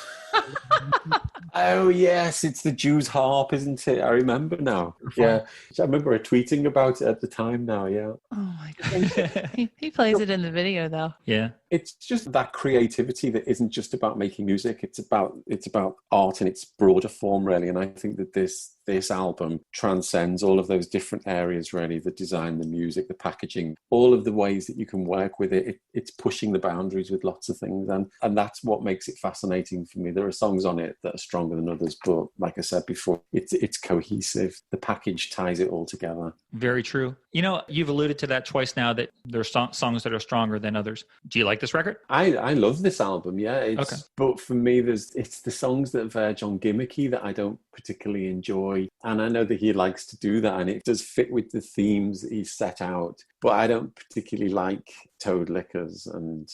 Oh yes, it's the Jew's harp, isn't it? I remember now. Yeah, I remember her tweeting about it at the time. Now, yeah. Oh my god, he plays it in the video though. Yeah, it's just that creativity that isn't just about making music. It's about art in its broader form, really. And I think that this album transcends all of those different areas, really. The design, the music, the packaging, all of the ways that you can work with it. It's pushing the boundaries with lots of things, and that's what makes it fascinating for me. There are songs on it that are stronger than others, but like I said before, it's cohesive. The package ties it all together. Very true. You know, you've alluded to that twice now, that there's songs that are stronger than others. Do you like this record? I love this album, yeah. Okay. But for me, it's the songs that verge on gimmicky that I don't particularly enjoy. And I know that he likes to do that, and it does fit with the themes that he's set out. But I don't particularly like Toad Lickers and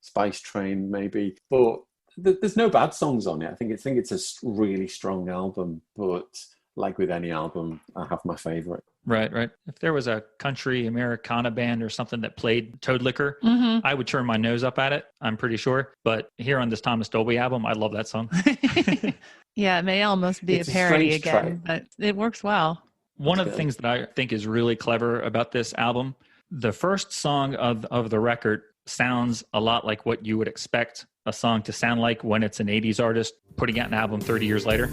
Spice Train, maybe. But there's no bad songs on it. I think it's a really strong album, but like with any album, I have my favorite. Right. If there was a country Americana band or something that played Toad Licker, I would turn my nose up at it, I'm pretty sure. But here on this Thomas Dolby album, I love that song. Yeah, it may almost be It's a parody strange again, but it works well. One of the things that I think is really clever about this album, the first song of the record sounds a lot like what you would expect a song to sound like when it's an 80s artist putting out an album 30 years later.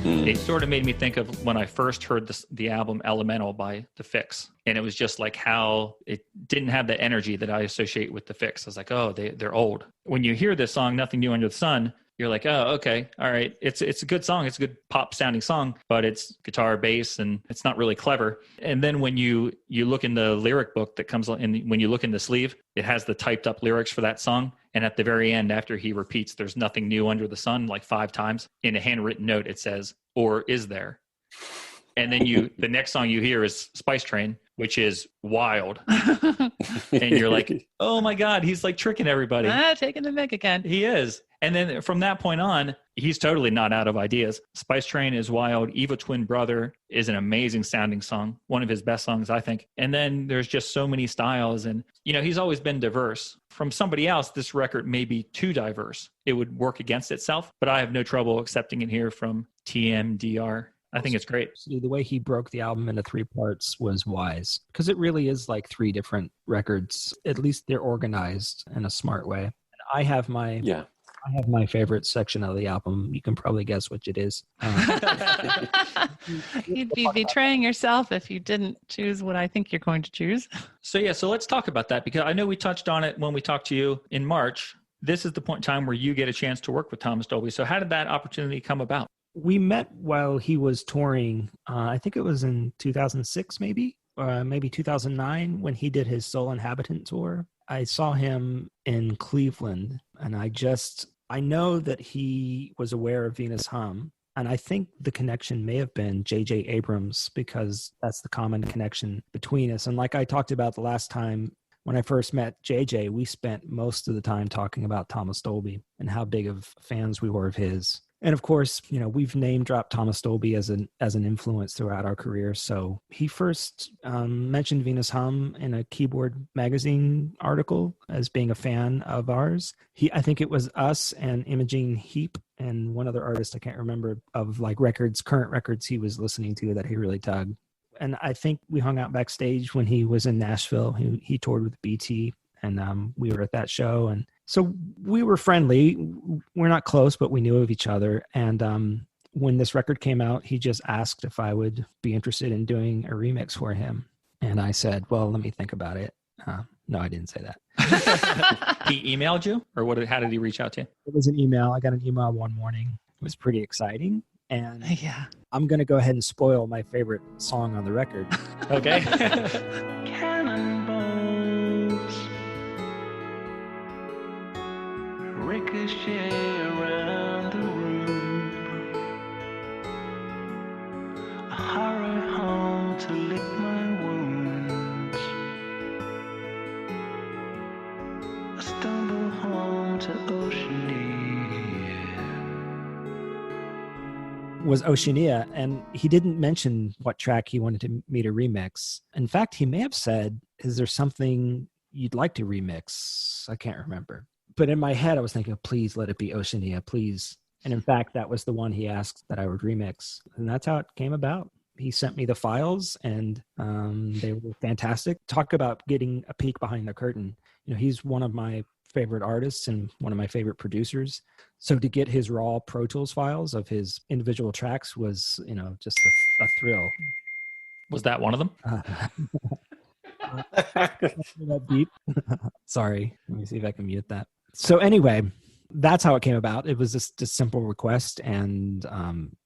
It sort of made me think of when I first heard the album Elemental by The Fix. And it was just like how it didn't have the energy that I associate with The Fix. I was like, oh, they're old. When you hear this song, Nothing New Under the Sun, you're like, oh, okay, all right. It's a good song. It's a good pop sounding song, but it's guitar, bass, and it's not really clever. And then when you look in the lyric book that comes in, when you look in the sleeve, it has the typed up lyrics for that song. And at the very end, after he repeats, there's nothing new under the sun, like 5 times, in a handwritten note, it says, or is there? And then the next song you hear is Spice Train, which is wild. And you're like, oh my God, he's like tricking everybody. Taking the mic again. He is. And then from that point on, he's totally not out of ideas. Spice Train is wild. Eva Twin Brother is an amazing sounding song. One of his best songs, I think. And then there's just so many styles. And, he's always been diverse. From somebody else, this record may be too diverse. It would work against itself, but I have no trouble accepting it here from TMDR. I think it's great. The way he broke the album into 3 parts was wise, because it really is like 3 different records. At least they're organized in a smart way. And I have my favorite section of the album. You can probably guess which it is. You'd be betraying yourself if you didn't choose what I think you're going to choose. So let's talk about that, because I know we touched on it when we talked to you in March. This is the point in time where you get a chance to work with Thomas Dolby. So how did that opportunity come about? We met while he was touring. I think it was in 2006, maybe 2009, when he did his Soul Inhabitant tour. I saw him in Cleveland, and I know that he was aware of Venus Hum, and I think the connection may have been J.J. Abrams, because that's the common connection between us. And like I talked about the last time, when I first met J.J., we spent most of the time talking about Thomas Dolby and how big of fans we were of his. And of course, we've name dropped Thomas Dolby as an influence throughout our career. So he first mentioned Venus Hum in a Keyboard magazine article as being a fan of ours. I think it was us and Imogene Heap and one other artist, I can't remember, of like current records he was listening to that he really dug. And I think we hung out backstage when he was in Nashville. He toured with BT, and we were at that show, and So we were friendly. We're not close, but we knew of each other. And when this record came out, he just asked if I would be interested in doing a remix for him. And I said, well, let me think about it. No, I didn't say that. He emailed you, or what? How did he reach out to you? It was an email. I got an email one morning. It was pretty exciting. And Yeah. I'm going to go ahead and spoil my favorite song on the record. Okay. Cannonballs ricochet around the room. I hurry home to lick my wounds. I stumble home to Oceania. Was Oceania, and he didn't mention what track he wanted me to remix. In fact, he may have said, is there something you'd like to remix? I can't remember. But in my head, I was thinking, please let it be Oceania, please. And in fact, that was the one he asked that I would remix. And that's how it came about. He sent me the files, and they were fantastic. Talk about getting a peek behind the curtain. You know, he's one of my favorite artists and one of my favorite producers. So to get his raw Pro Tools files of his individual tracks was, you know, just a thrill. Was that one of them? That beep. Sorry. Let me see if I can mute that. So anyway, that's how it came about. It was just a simple request, and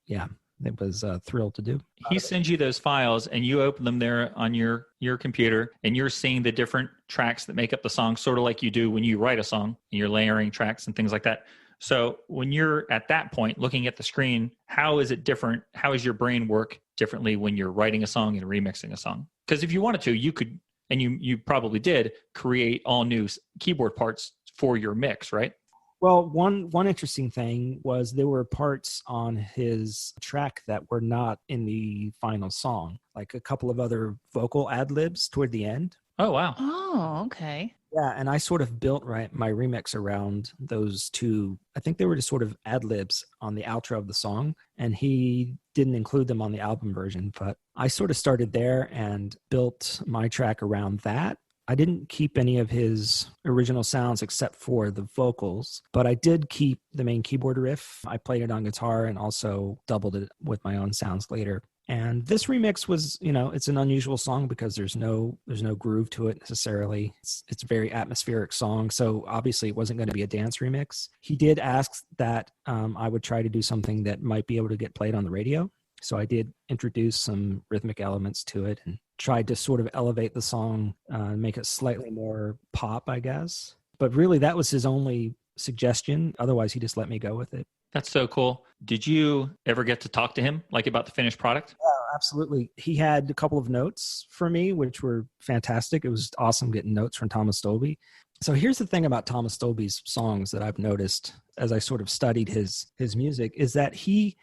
yeah, it was a thrill to do. He sends you those files, and you open them there on your computer, and you're seeing the different tracks that make up the song, sort of like you do when you write a song, and you're layering tracks and things like that. So when you're at that point looking at the screen, how is it different? How does your brain work differently when you're writing a song and remixing a song? Because if you wanted to, you could, and you probably did, create all new keyboard parts for your mix, right? Well, one interesting thing was there were parts on his track that were not in the final song, like a couple of other vocal ad-libs toward the end. Oh, wow. Oh, okay. Yeah, and I sort of built my remix around those two. I think they were just sort of ad-libs on the outro of the song, and he didn't include them on the album version, but I sort of started there and built my track around that. I didn't keep any of his original sounds except for the vocals, but I did keep the main keyboard riff. I played it on guitar and also doubled it with my own sounds later. And this remix was, you know, it's an unusual song because there's no groove to it necessarily. It's a very atmospheric song, so obviously it wasn't going to be a dance remix. He did ask that I would try to do something that might be able to get played on the radio. So I did introduce some rhythmic elements to it and tried to sort of elevate the song, make it slightly more pop, I guess. But really, that was his only suggestion. Otherwise, he just let me go with it. That's so cool. Did you ever get to talk to him, like about the finished product? Yeah, absolutely. He had a couple of notes for me, which were fantastic. It was awesome getting notes from Thomas Dolby. So here's the thing about Thomas Dolby's songs that I've noticed as I sort of studied his music is that he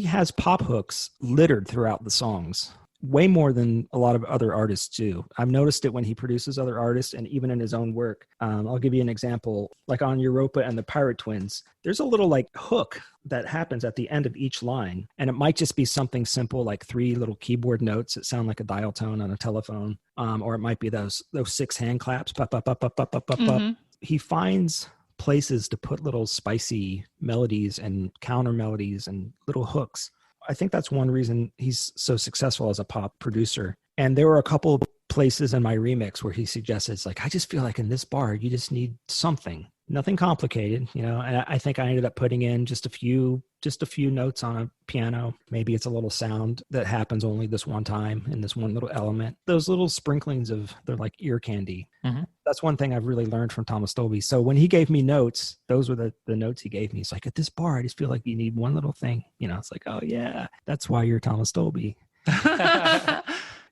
has pop hooks littered throughout the songs. Way more than a lot of other artists do. I've noticed it when he produces other artists and even in his own work. I'll give you an example. Like on Europa and the Pirate Twins, there's a little like hook that happens at the end of each line. And it might just be something simple like 3 little keyboard notes that sound like a dial tone on a telephone. Or it might be those 6 hand claps. Pop, pop, pop, pop, pop, pop, pop, pop. He finds places to put little spicy melodies and counter melodies and little hooks. I think that's one reason he's so successful as a pop producer. And there were a couple of places in my remix where he suggested, it's like, I just feel like in this bar, you just need something, nothing complicated, you know. And I think I ended up putting in just a few notes on a piano. Maybe it's a little sound that happens only this one time in this one little element. Those little sprinklings they're like ear candy. Mm-hmm. That's one thing I've really learned from Thomas Dolby. So when he gave me notes, those were the notes he gave me. It's like, at this bar, I just feel like you need one little thing. You know, it's like, oh yeah, that's why you're Thomas Dolby.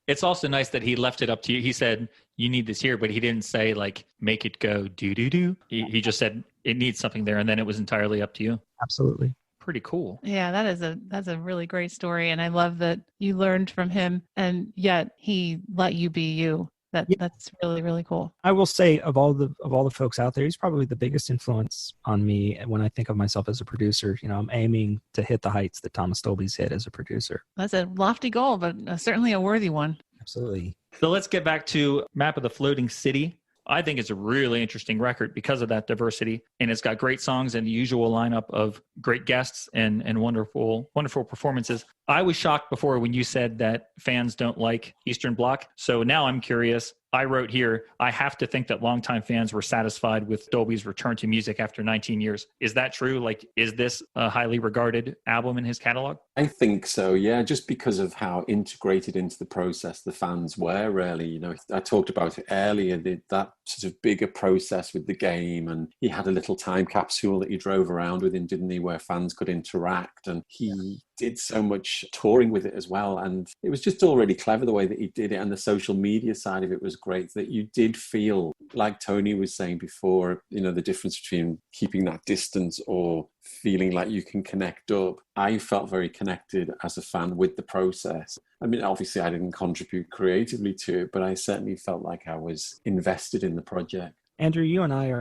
It's also nice that he left it up to you. He said, you need this here, but he didn't say like, make it go do-do-do. He just said it needs something there. And then it was entirely up to you. Absolutely. Pretty cool. Yeah, that's a really great story. And I love that you learned from him and yet he let you be you. That's really, really cool. I will say of all the folks out there, he's probably the biggest influence on me when I think of myself as a producer. You know, I'm aiming to hit the heights that Thomas Dolby's hit as a producer. That's a lofty goal, but certainly a worthy one. Absolutely. So let's get back to Map of the Floating City. I think it's a really interesting record because of that diversity. And it's got great songs and the usual lineup of great guests and wonderful, wonderful performances. I was shocked before when you said that fans don't like Eastern Bloc. So now I'm curious. I wrote here, I have to think that longtime fans were satisfied with Dolby's return to music after 19 years. Is that true? Like, is this a highly regarded album in his catalog? I think so, yeah, just because of how integrated into the process the fans were, really. You know, I talked about it earlier, that sort of bigger process with the game, and he had a little time capsule that he drove around with him, didn't he, where fans could interact, and he did so much touring with it as well. And it was just all really clever the way that he did it, and the social media side of it was great, that you did feel, like Tony was saying before, you know, the difference between keeping that distance or feeling like you can connect up. I felt very connected as a fan with the process. I mean, obviously I didn't contribute creatively to it, but I certainly felt like I was invested in the project. Andrew, you and I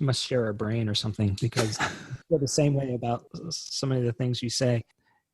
must share a brain or something, because we're the same way about so many of the things you say.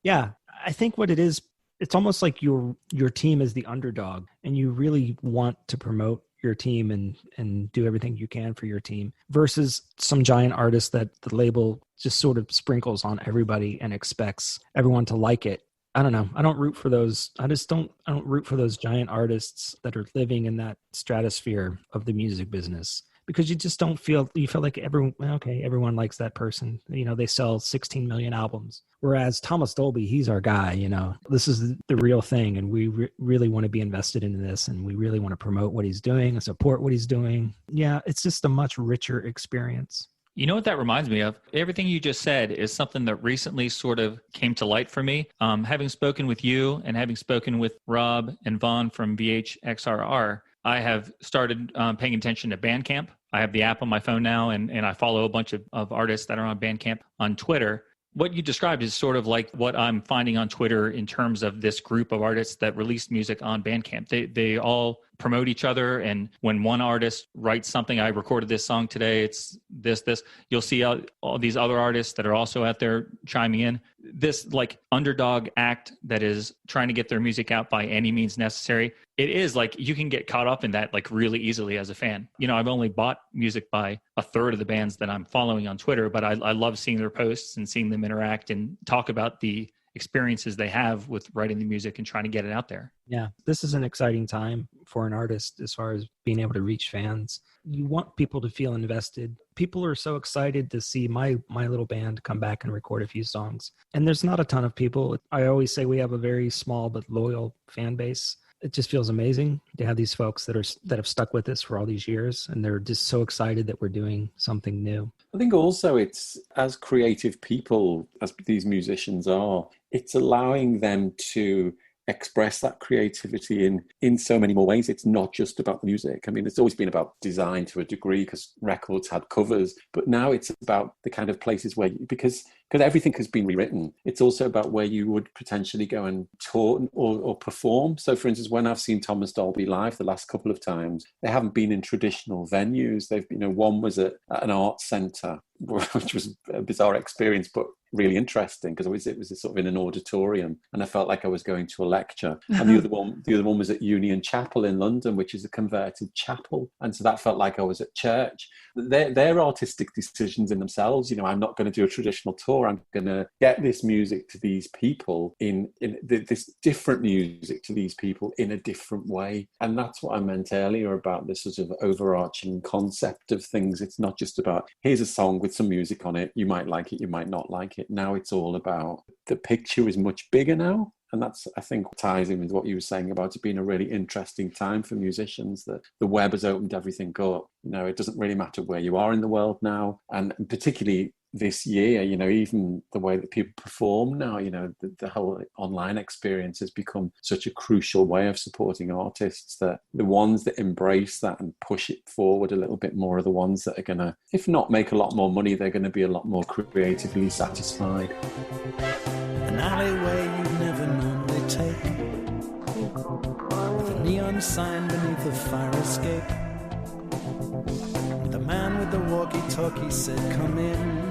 Yeah, I think what it is, it's almost like your team is the underdog, and you really want to promote your team and do everything you can for your team, versus some giant artist that the label just sort of sprinkles on everybody and expects everyone to like it. I don't know. I don't root for those. I don't root for those giant artists that are living in that stratosphere of the music business, because you just don't feel like everyone likes that person. You know, they sell 16 million albums. Whereas Thomas Dolby, he's our guy, you know, this is the real thing. And we really want to be invested in this, and we really want to promote what he's doing and support what he's doing. Yeah, it's just a much richer experience. You know what that reminds me of? Everything you just said is something that recently sort of came to light for me. Having spoken with you and having spoken with Rob and Vaughn from VHXRR, I have started paying attention to Bandcamp. I have the app on my phone now, and I follow a bunch of artists that are on Bandcamp on Twitter. What you described is sort of like what I'm finding on Twitter in terms of this group of artists that release music on Bandcamp. They all promote each other, and when one artist writes something, I recorded this song today, it's this, you'll see all these other artists that are also out there chiming in. This like underdog act that is trying to get their music out by any means necessary. It is like you can get caught up in that like really easily as a fan. You know, I've only bought music by a third of the bands that I'm following on Twitter, but I love seeing their posts and seeing them interact and talk about the experiences they have with writing the music and trying to get it out there. Yeah, this is an exciting time for an artist as far as being able to reach fans. You want people to feel invested. People are so excited to see my little band come back and record a few songs. And there's not a ton of people. I always say we have a very small but loyal fan base. It just feels amazing to have these folks that have stuck with us for all these years, and they're just so excited that we're doing something new. I think also it's, as creative people, as these musicians are, it's allowing them to express that creativity in so many more ways. It's not just about the music. I mean, it's always been about design to a degree because records had covers, but now it's about the kind of places where, because everything has been rewritten, it's also about where you would potentially go and tour or perform. So for instance, when I've seen Thomas Dolby live the last couple of times, they haven't been in traditional venues. They've, one was at an art centre, which was a bizarre experience, but really interesting because it was sort of in an auditorium, and I felt like I was going to a lecture. And the other one was at Union Chapel in London, which is a converted chapel, and so that felt like I was at church. They're artistic decisions in themselves. I'm not going to do a traditional tour. I'm going to get this music to these people this different music to these people in a different way, and that's what I meant earlier about this sort of overarching concept of things. It's not just about here's a song with some music on it. You might like it, you might not like it. Now it's all about the picture is much bigger now. And that's, I think, ties in with what you were saying about it being a really interesting time for musicians, that the web has opened everything up. It doesn't really matter where you are in the world now. And particularly this year, even the way that people perform now, the whole online experience has become such a crucial way of supporting artists, that the ones that embrace that and push it forward a little bit more are the ones that are going to, if not make a lot more money, they're going to be a lot more creatively satisfied. An alleyway you'd never normally take, with a neon sign beneath a fire escape. The man with the walkie-talkie said, "Come in."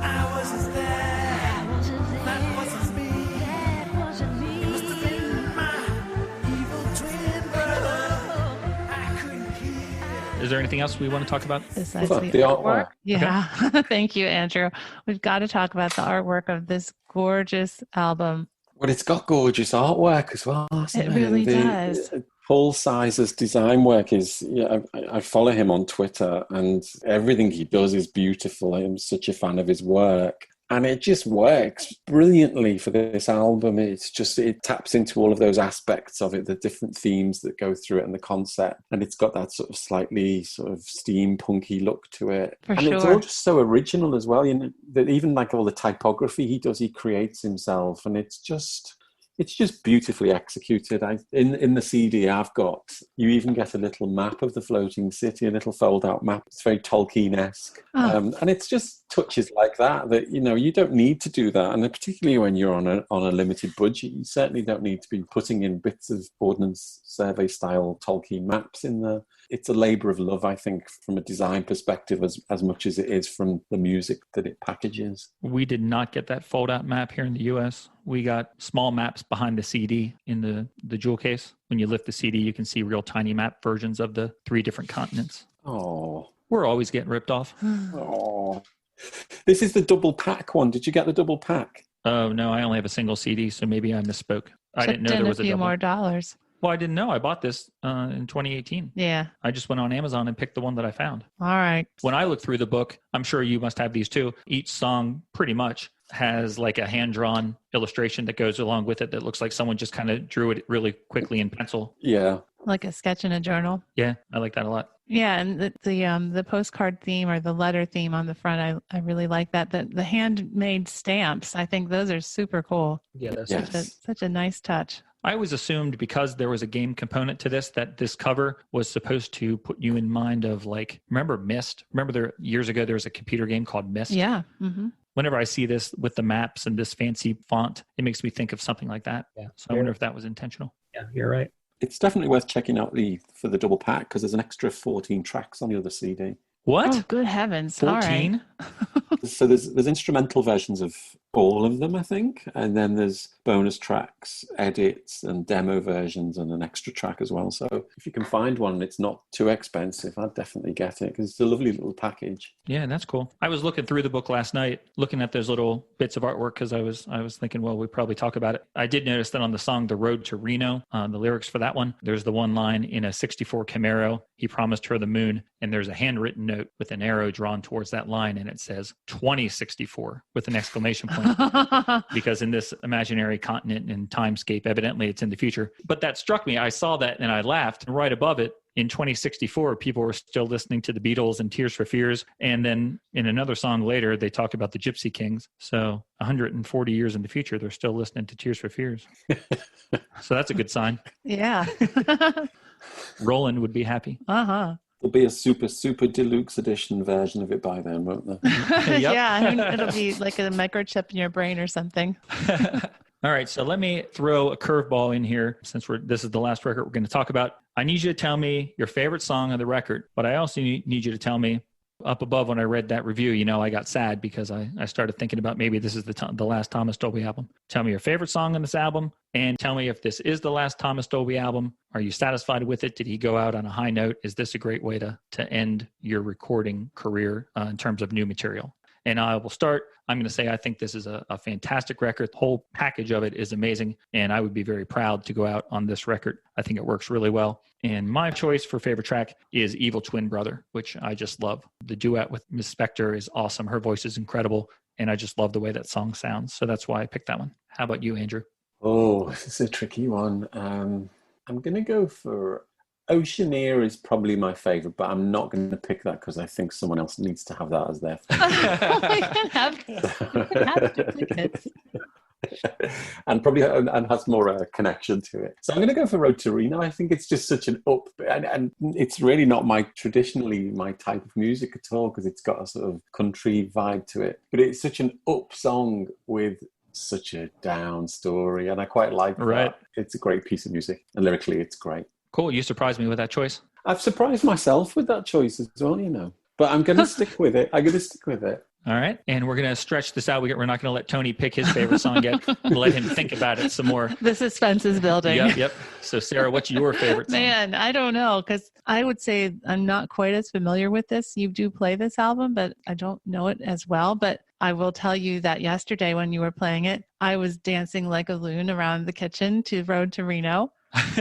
I wasn't there. That wasn't me. It must have been my evil Is there anything else we want to talk about? Besides What about the artwork? Yeah. Thank you, Andrew. We've got to talk about the artwork of this gorgeous album. Well, it's got gorgeous artwork as well, hasn't It really does. Paul Sizer's design work is, I follow him on Twitter, and everything he does is beautiful. I'm such a fan of his work. And it just works brilliantly for this album. It taps into all of those aspects of it, the different themes that go through it and the concept. And it's got that sort of slightly sort of steampunky look to it. For and sure. it's all just so original as well. You know, that even like all the typography he does, he creates himself. And it's just beautifully executed. In the CD I've got, you even get a little map of the floating city, a little fold-out map. It's very Tolkien-esque. And it's just touches like that, you know, you don't need to do that. And particularly when you're on a limited budget, you certainly don't need to be putting in bits of Ordnance Survey-style Tolkien maps in there. It's a labour of love, I think, from a design perspective as much as it is from the music that it packages. We did not get that fold-out map here in the U.S. We got small maps behind the CD in the jewel case. When you lift the CD, you can see real tiny map versions of the 3 different continents. Oh, We're always getting ripped off. oh. This is the double pack one. Did you get the double pack? Oh, no, I only have a single CD, so maybe I misspoke. I didn't know there was a few double. more dollars. Well, I didn't know. I bought this in 2018. Yeah. I just went on Amazon and picked the one that I found. All right. When I look through the book, I'm sure you must have these too. Each song pretty much has like a hand-drawn illustration that goes along with it that looks like someone just kind of drew it really quickly in pencil. Yeah. Like a sketch in a journal. Yeah, I like that a lot. Yeah, and the postcard theme or the letter theme on the front, I really like that. The handmade stamps, I think those are super cool. Yeah, that's Such a nice touch. I always assumed because there was a game component to this that this cover was supposed to put you in mind of like, remember Myst? Remember years ago there was a computer game called Myst? Yeah. Mm-hmm. Whenever I see this with the maps and this fancy font, it makes me think of something like that. Yeah. So I wonder if that was intentional. Yeah, you're right. It's definitely worth checking out for the double pack because there's an extra 14 tracks on the other CD. What? Oh, good heavens. 14? All right. So there's instrumental versions of all of them, I think. And then there's bonus tracks, edits, and demo versions, and an extra track as well. So if you can find one and it's not too expensive, I'd definitely get it because it's a lovely little package. Yeah, that's cool. I was looking through the book last night, looking at those little bits of artwork because I was thinking, well, we probably talk about it. I did notice that on the song "The Road to Reno," the lyrics for that one, there's the one line in a '64 Camaro. He promised her the moon, and there's a handwritten note with an arrow drawn towards that line, and it says 2064 with an exclamation point. Because in this imaginary continent and timescape, evidently it's in the future. But that struck me. I saw that and I laughed. And right above it, in 2064, people were still listening to the Beatles and Tears for Fears. And then in another song later, they talk about the Gypsy Kings. So 140 years in the future, they're still listening to Tears for Fears. So that's a good sign. Yeah. Roland would be happy. Uh-huh. There'll be a super, super deluxe edition version of it by then, won't there? Yep. Yeah, it'll be like a microchip in your brain or something. All right, so let me throw a curveball in here since this is the last record we're going to talk about. I need you to tell me your favorite song on the record, but I also need you to tell me up above when I read that review, you know, I got sad because I started thinking about maybe this is the last Thomas Dolby album. Tell me your favorite song on this album and tell me if this is the last Thomas Dolby album. Are you satisfied with it? Did he go out on a high note? Is this a great way to end your recording career in terms of new material? And I will start. I'm going to say I think this is a fantastic record. The whole package of it is amazing, and I would be very proud to go out on this record. I think it works really well. And my choice for favorite track is Evil Twin Brother, which I just love. The duet with Miss Spector is awesome. Her voice is incredible, and I just love the way that song sounds. So that's why I picked that one. How about you, Andrew? Oh, this is a tricky one. I'm going to go for Oceaneer is probably my favorite, but I'm not going to pick that because I think someone else needs to have that as their favorite. And probably and has more connection to it. So I'm going to go for Road to Reno. I think it's just such an up, and it's really not traditionally my type of music at all because it's got a sort of country vibe to it. But it's such an up song with such a down story, and I quite like that. It's a great piece of music, and lyrically it's great. Cool. You surprised me with that choice. I've surprised myself with that choice as well, you know. But I'm going to stick with it. I'm going to stick with it. All right. And we're going to stretch this out. We're not going to let Tony pick his favorite song yet. We'll let him think about it some more. The suspense is building. Yep. So, Sarah, what's your favorite song? Man, I don't know, because I would say I'm not quite as familiar with this. You do play this album, but I don't know it as well. But I will tell you that yesterday when you were playing it, I was dancing like a loon around the kitchen to Road to Reno.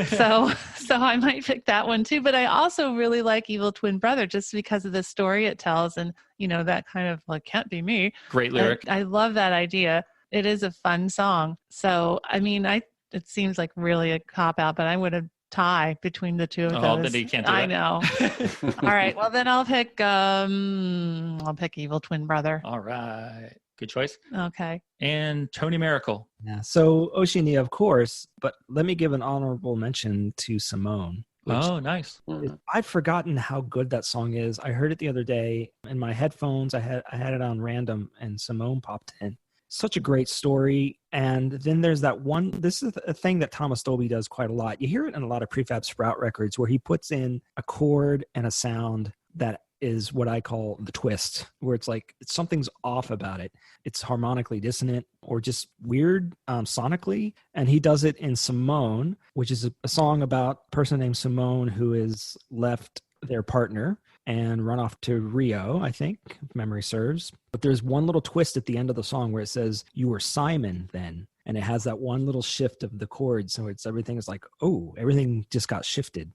so I might pick that one too. But I also really like Evil Twin Brother just because of the story it tells, and that kind of like can't be me. Great lyric. I love that idea. It is a fun song. So I mean, it seems like really a cop out, but I would have tie between the two of those. Oh, then you can't do that. I know. All right. Well, then I'll pick Evil Twin Brother. All right. Good choice. Okay. And Tony Miracle. Yeah. So Oceania, of course, but let me give an honorable mention to Simone. Oh, nice. I've forgotten how good that song is. I heard it the other day in my headphones. I had it on random, and Simone popped in. Such a great story. And then there's that one. This is a thing that Thomas Dolby does quite a lot. You hear it in a lot of Prefab Sprout records where he puts in a chord and a sound that is what I call the twist, where it's like something's off about it. It's harmonically dissonant or just weird sonically. And he does it in Simone, which is a song about a person named Simone who has left their partner and run off to Rio, I think, if memory serves. But there's one little twist at the end of the song where it says, "You were Simon then." And it has that one little shift of the chord. So everything is like, oh, everything just got shifted.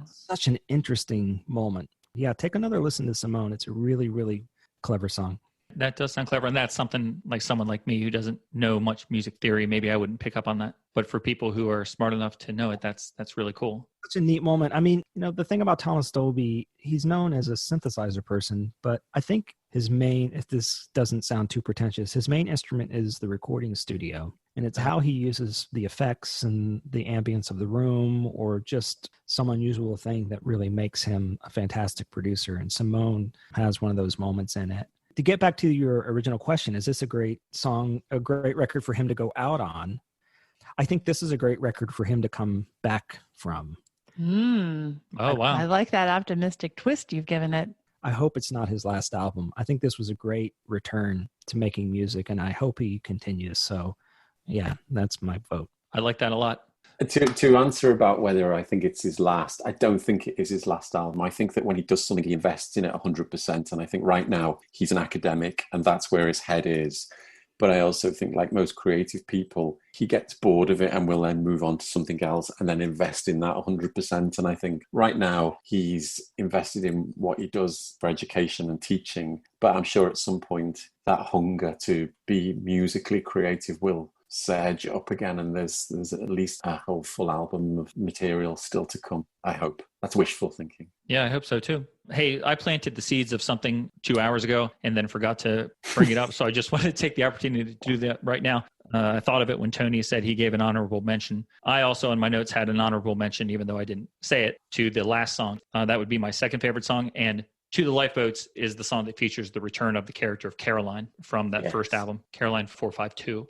Such an interesting moment. Yeah, take another listen to Simone. It's a really, really clever song. That does sound clever. And that's something like someone like me who doesn't know much music theory, maybe I wouldn't pick up on that. But for people who are smart enough to know it, that's really cool. Such a neat moment. I mean, the thing about Thomas Dolby, he's known as a synthesizer person, but I think his main, if this doesn't sound too pretentious, his main instrument is the recording studio. And it's how he uses the effects and the ambience of the room or just some unusual thing that really makes him a fantastic producer. And Simone has one of those moments in it. To get back to your original question, is this a great song, a great record for him to go out on? I think this is a great record for him to come back from. Oh, wow. I like that optimistic twist you've given it. I hope it's not his last album. I think this was a great return to making music, and I hope he continues. So, yeah, that's my vote. I like that a lot. To answer about whether I think it's his last, I don't think it is his last album. I think that when he does something, he invests in it 100%. And I think right now he's an academic and that's where his head is. But I also think, like most creative people, he gets bored of it and will then move on to something else and then invest in that 100%. And I think right now he's invested in what he does for education and teaching. But I'm sure at some point that hunger to be musically creative will surge up again, and there's at least a whole full album of material still to come. I hope. That's wishful thinking. Yeah, I hope so too. Hey, I planted the seeds of something 2 hours ago and then forgot to bring it up. So I just wanted to take the opportunity to do that right now. I thought of it when Tony said he gave an honorable mention. I also in my notes had an honorable mention, even though I didn't say it, to the last song. That would be my second favorite song. And To the Lifeboats is the song that features the return of the character of Caroline from that first album, Caroline 452.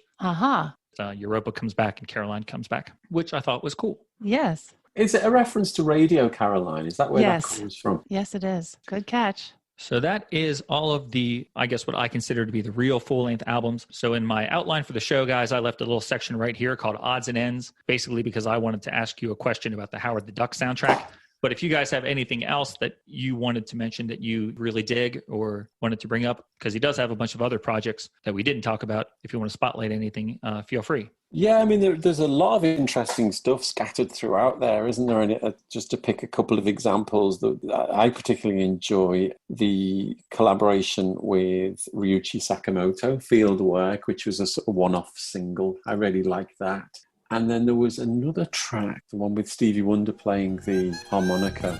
Europa comes back and Caroline comes back, which I thought was cool. Yes. Is it a reference to Radio Caroline? Is that where that comes from? Yes, it is. Good catch. So that is all of the, I guess, what I consider to be the real full-length albums. So in my outline for the show, guys, I left a little section right here called Odds and Ends, basically because I wanted to ask you a question about the Howard the Duck soundtrack. But if you guys have anything else that you wanted to mention that you really dig or wanted to bring up, because he does have a bunch of other projects that we didn't talk about, if you want to spotlight anything, feel free. Yeah, I mean, there's a lot of interesting stuff scattered throughout there, isn't there? And just to pick a couple of examples, I particularly enjoy the collaboration with Ryuichi Sakamoto, Field Work, which was a sort of one-off single. I really like that. And then there was another track, the one with Stevie Wonder playing the harmonica.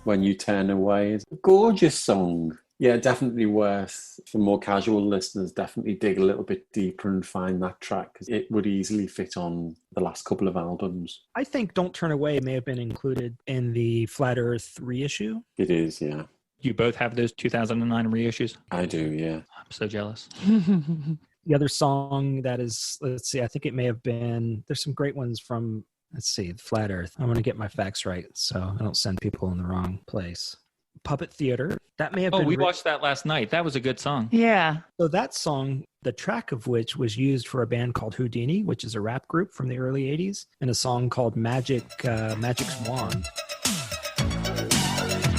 When You Turn Away is a gorgeous song. Yeah, definitely worth, for more casual listeners, definitely dig a little bit deeper and find that track, because it would easily fit on the last couple of albums. I think Don't Turn Away may have been included in the Flat Earth reissue. It is, yeah. You both have those 2009 reissues? I do, yeah. I'm so jealous. The other song that is, let's see, I think it may have been, there's some great ones from, let's see, Flat Earth. I want to get my facts right so I don't send people in the wrong place. Puppet Theater. That may have been. We watched that last night. That was a good song. Yeah. So that song, the track of which was used for a band called Houdini, which is a rap group from the early 80s, and a song called Magic's Wand.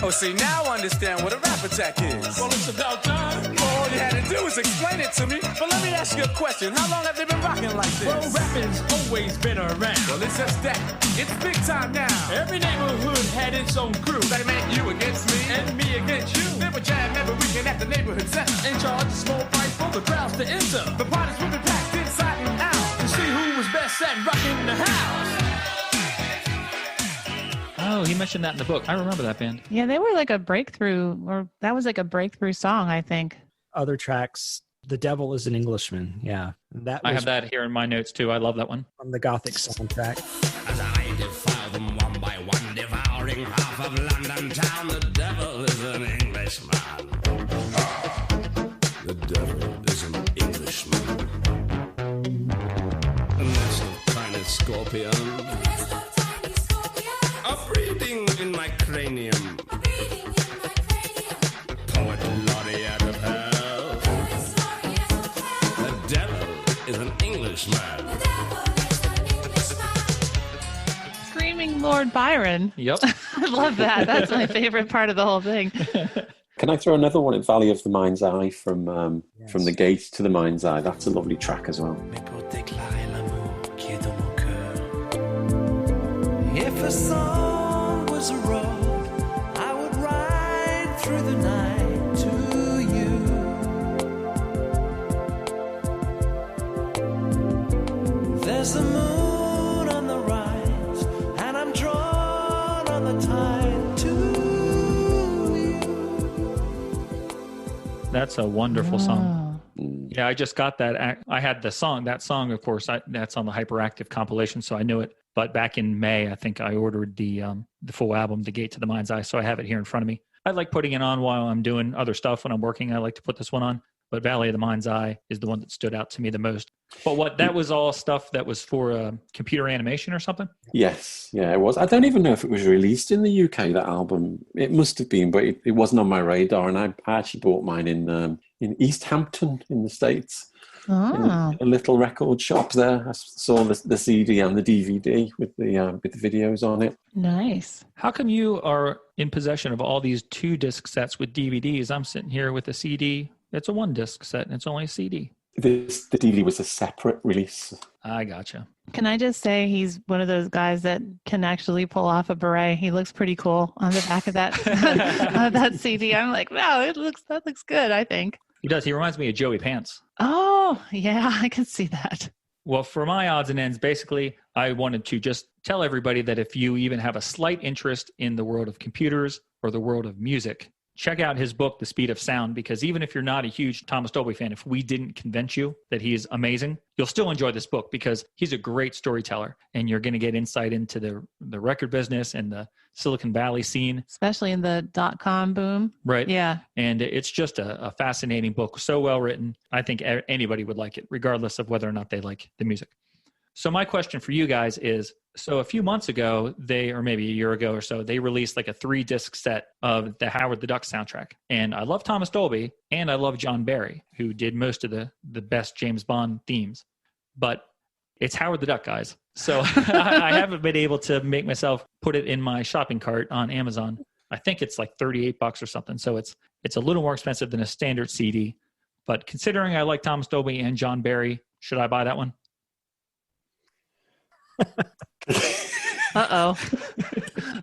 Oh, see, now I understand what a rap attack is. Well, it's about time. All you had to do was explain it to me. But let me ask you a question. How long have they been rocking like this? Well, rapping's always been around. Well, it's just that. It's big time now. Every neighborhood had its own crew. That meant you against me. And me against you. They would jam every weekend at the neighborhood center. In charge of small price for the crowds to enter. The parties would be packed inside and out. To see who was best at rocking the house. Oh, he mentioned that in the book. I remember that band. Yeah, they were like a breakthrough, or that was like a breakthrough song, I think. Other tracks, The Devil is an Englishman. Yeah. That I was have that here in my notes too. I love that one. from the Gothic soundtrack. As I defile them one by one, devouring half of London town, the devil is an Englishman. The devil is an Englishman. A nest of tiny scorpions. A breeding in my cranium. Poet laureate of hell. The devil is an Englishman. Screaming Lord Byron. Yep. I love that. That's my favorite part of the whole thing. Can I throw another one at Valley of the Mind's Eye from the Gate to the Mind's Eye? That's a lovely track as well. If a song was a road, I would ride through the night to you. There's the moon on the rise, and I'm drawn on the tide to you. That's a wonderful song. Oh. Yeah, I just got that. I had that song, of course, that's on the Hyperactive compilation, so I knew it. But back in May, I think I ordered the full album, The Gate to the Mind's Eye, so I have it here in front of me. I like putting it on while I'm doing other stuff. When I'm working, I like to put this one on. But Valley of the Mind's Eye is the one that stood out to me the most. But that was all stuff that was for computer animation or something? Yes, yeah, it was. I don't even know if it was released in the UK, that album. It must have been, but it wasn't on my radar. And I actually bought mine in East Hampton in the States. Oh. In a little record shop there. I saw the CD and the DVD with the videos on it. Nice. How come you are in possession of all these 2-disc sets with DVDs? I'm sitting here with a CD. It's a 1-disc set and it's only a CD. The DVD was a separate release. I gotcha. Can I just say he's one of those guys that can actually pull off a beret. He looks pretty cool on the back of that that CD. I'm like, wow, that looks good, I think. He does. He reminds me of Joey Pants. Oh, yeah, I can see that. Well, for my odds and ends, basically, I wanted to just tell everybody that if you even have a slight interest in the world of computers or the world of music, check out his book, The Speed of Sound, because even if you're not a huge Thomas Dolby fan, if we didn't convince you that he is amazing, you'll still enjoy this book because he's a great storyteller and you're going to get insight into the record business and the Silicon Valley scene. Especially in the .com boom. Right. Yeah. And it's just a fascinating book, so well written. I think anybody would like it, regardless of whether or not they like the music. So my question for you guys is, so a few months ago, or maybe a year ago or so, they released like a 3-disc set of the Howard the Duck soundtrack. And I love Thomas Dolby and I love John Barry, who did most of the best James Bond themes. But it's Howard the Duck, guys. So I haven't been able to make myself put it in my shopping cart on Amazon. I think it's like $38 or something. So it's a little more expensive than a standard CD. But considering I like Thomas Dolby and John Barry, should I buy that one? Uh-oh.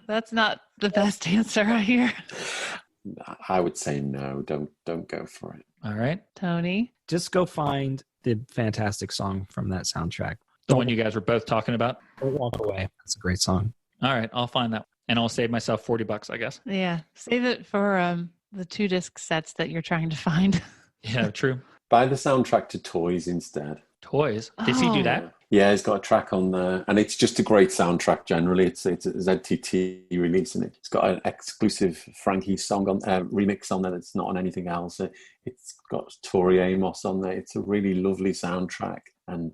That's not the best answer I hear. I would say no, don't go for it. All right. Tony? Just go find the fantastic song from that soundtrack. The one you guys were both talking about? Don't walk away. That's a great song. All right. I'll find that. And I'll save myself $40, I guess. Yeah. Save it for the 2-disc sets that you're trying to find. Yeah, true. Buy the soundtrack to Toys instead. Toys. Does he do that? Yeah, he's got a track on there, and it's just a great soundtrack generally. It's a ZTT release, and it's got an exclusive Frankie song on remix on there that's not on anything else. It's got Tori Amos on there. It's a really lovely soundtrack, and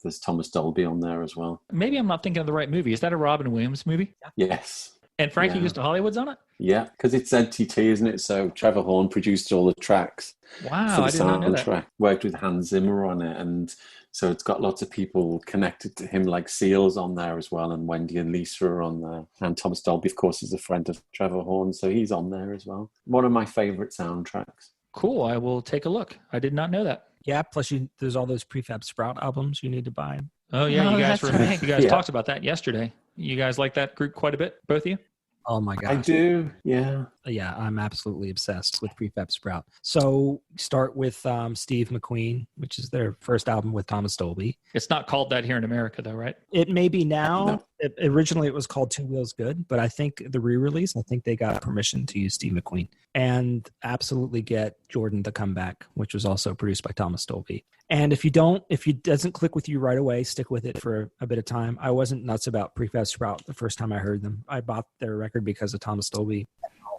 there's Thomas Dolby on there as well. Maybe I'm not thinking of the right movie. Is that a Robin Williams movie? Yes. And Frankie Goes to Hollywood's on it? Yeah, because it's ZTT, isn't it? So Trevor Horn produced all the tracks. Wow, for the I did not know that. soundtrack. Worked with Hans Zimmer on it, and so it's got lots of people connected to him, like Seals on there as well, and Wendy and Lisa are on there. And Thomas Dolby, of course, is a friend of Trevor Horn, so he's on there as well. One of my favourite soundtracks. Cool, I will take a look. I did not know that. Yeah, plus there's all those Prefab Sprout albums you need to buy. Oh yeah, Oh, you guys that's right. you guys talked about that yesterday. You guys like that group quite a bit, both of you? Oh my gosh. I do, yeah. Yeah, I'm absolutely obsessed with Prefab Sprout. So start with Steve McQueen, which is their first album with Thomas Dolby. It's not called that here in America, though, right? It may be now. No. Originally, it was called Two Wheels Good, but I think the re-release, I think they got permission to use Steve McQueen. And absolutely get Jordan the Comeback, which was also produced by Thomas Dolby. And if it doesn't click with you right away, stick with it for a bit of time. I wasn't nuts about Prefab Sprout the first time I heard them. I bought their record because of Thomas Dolby.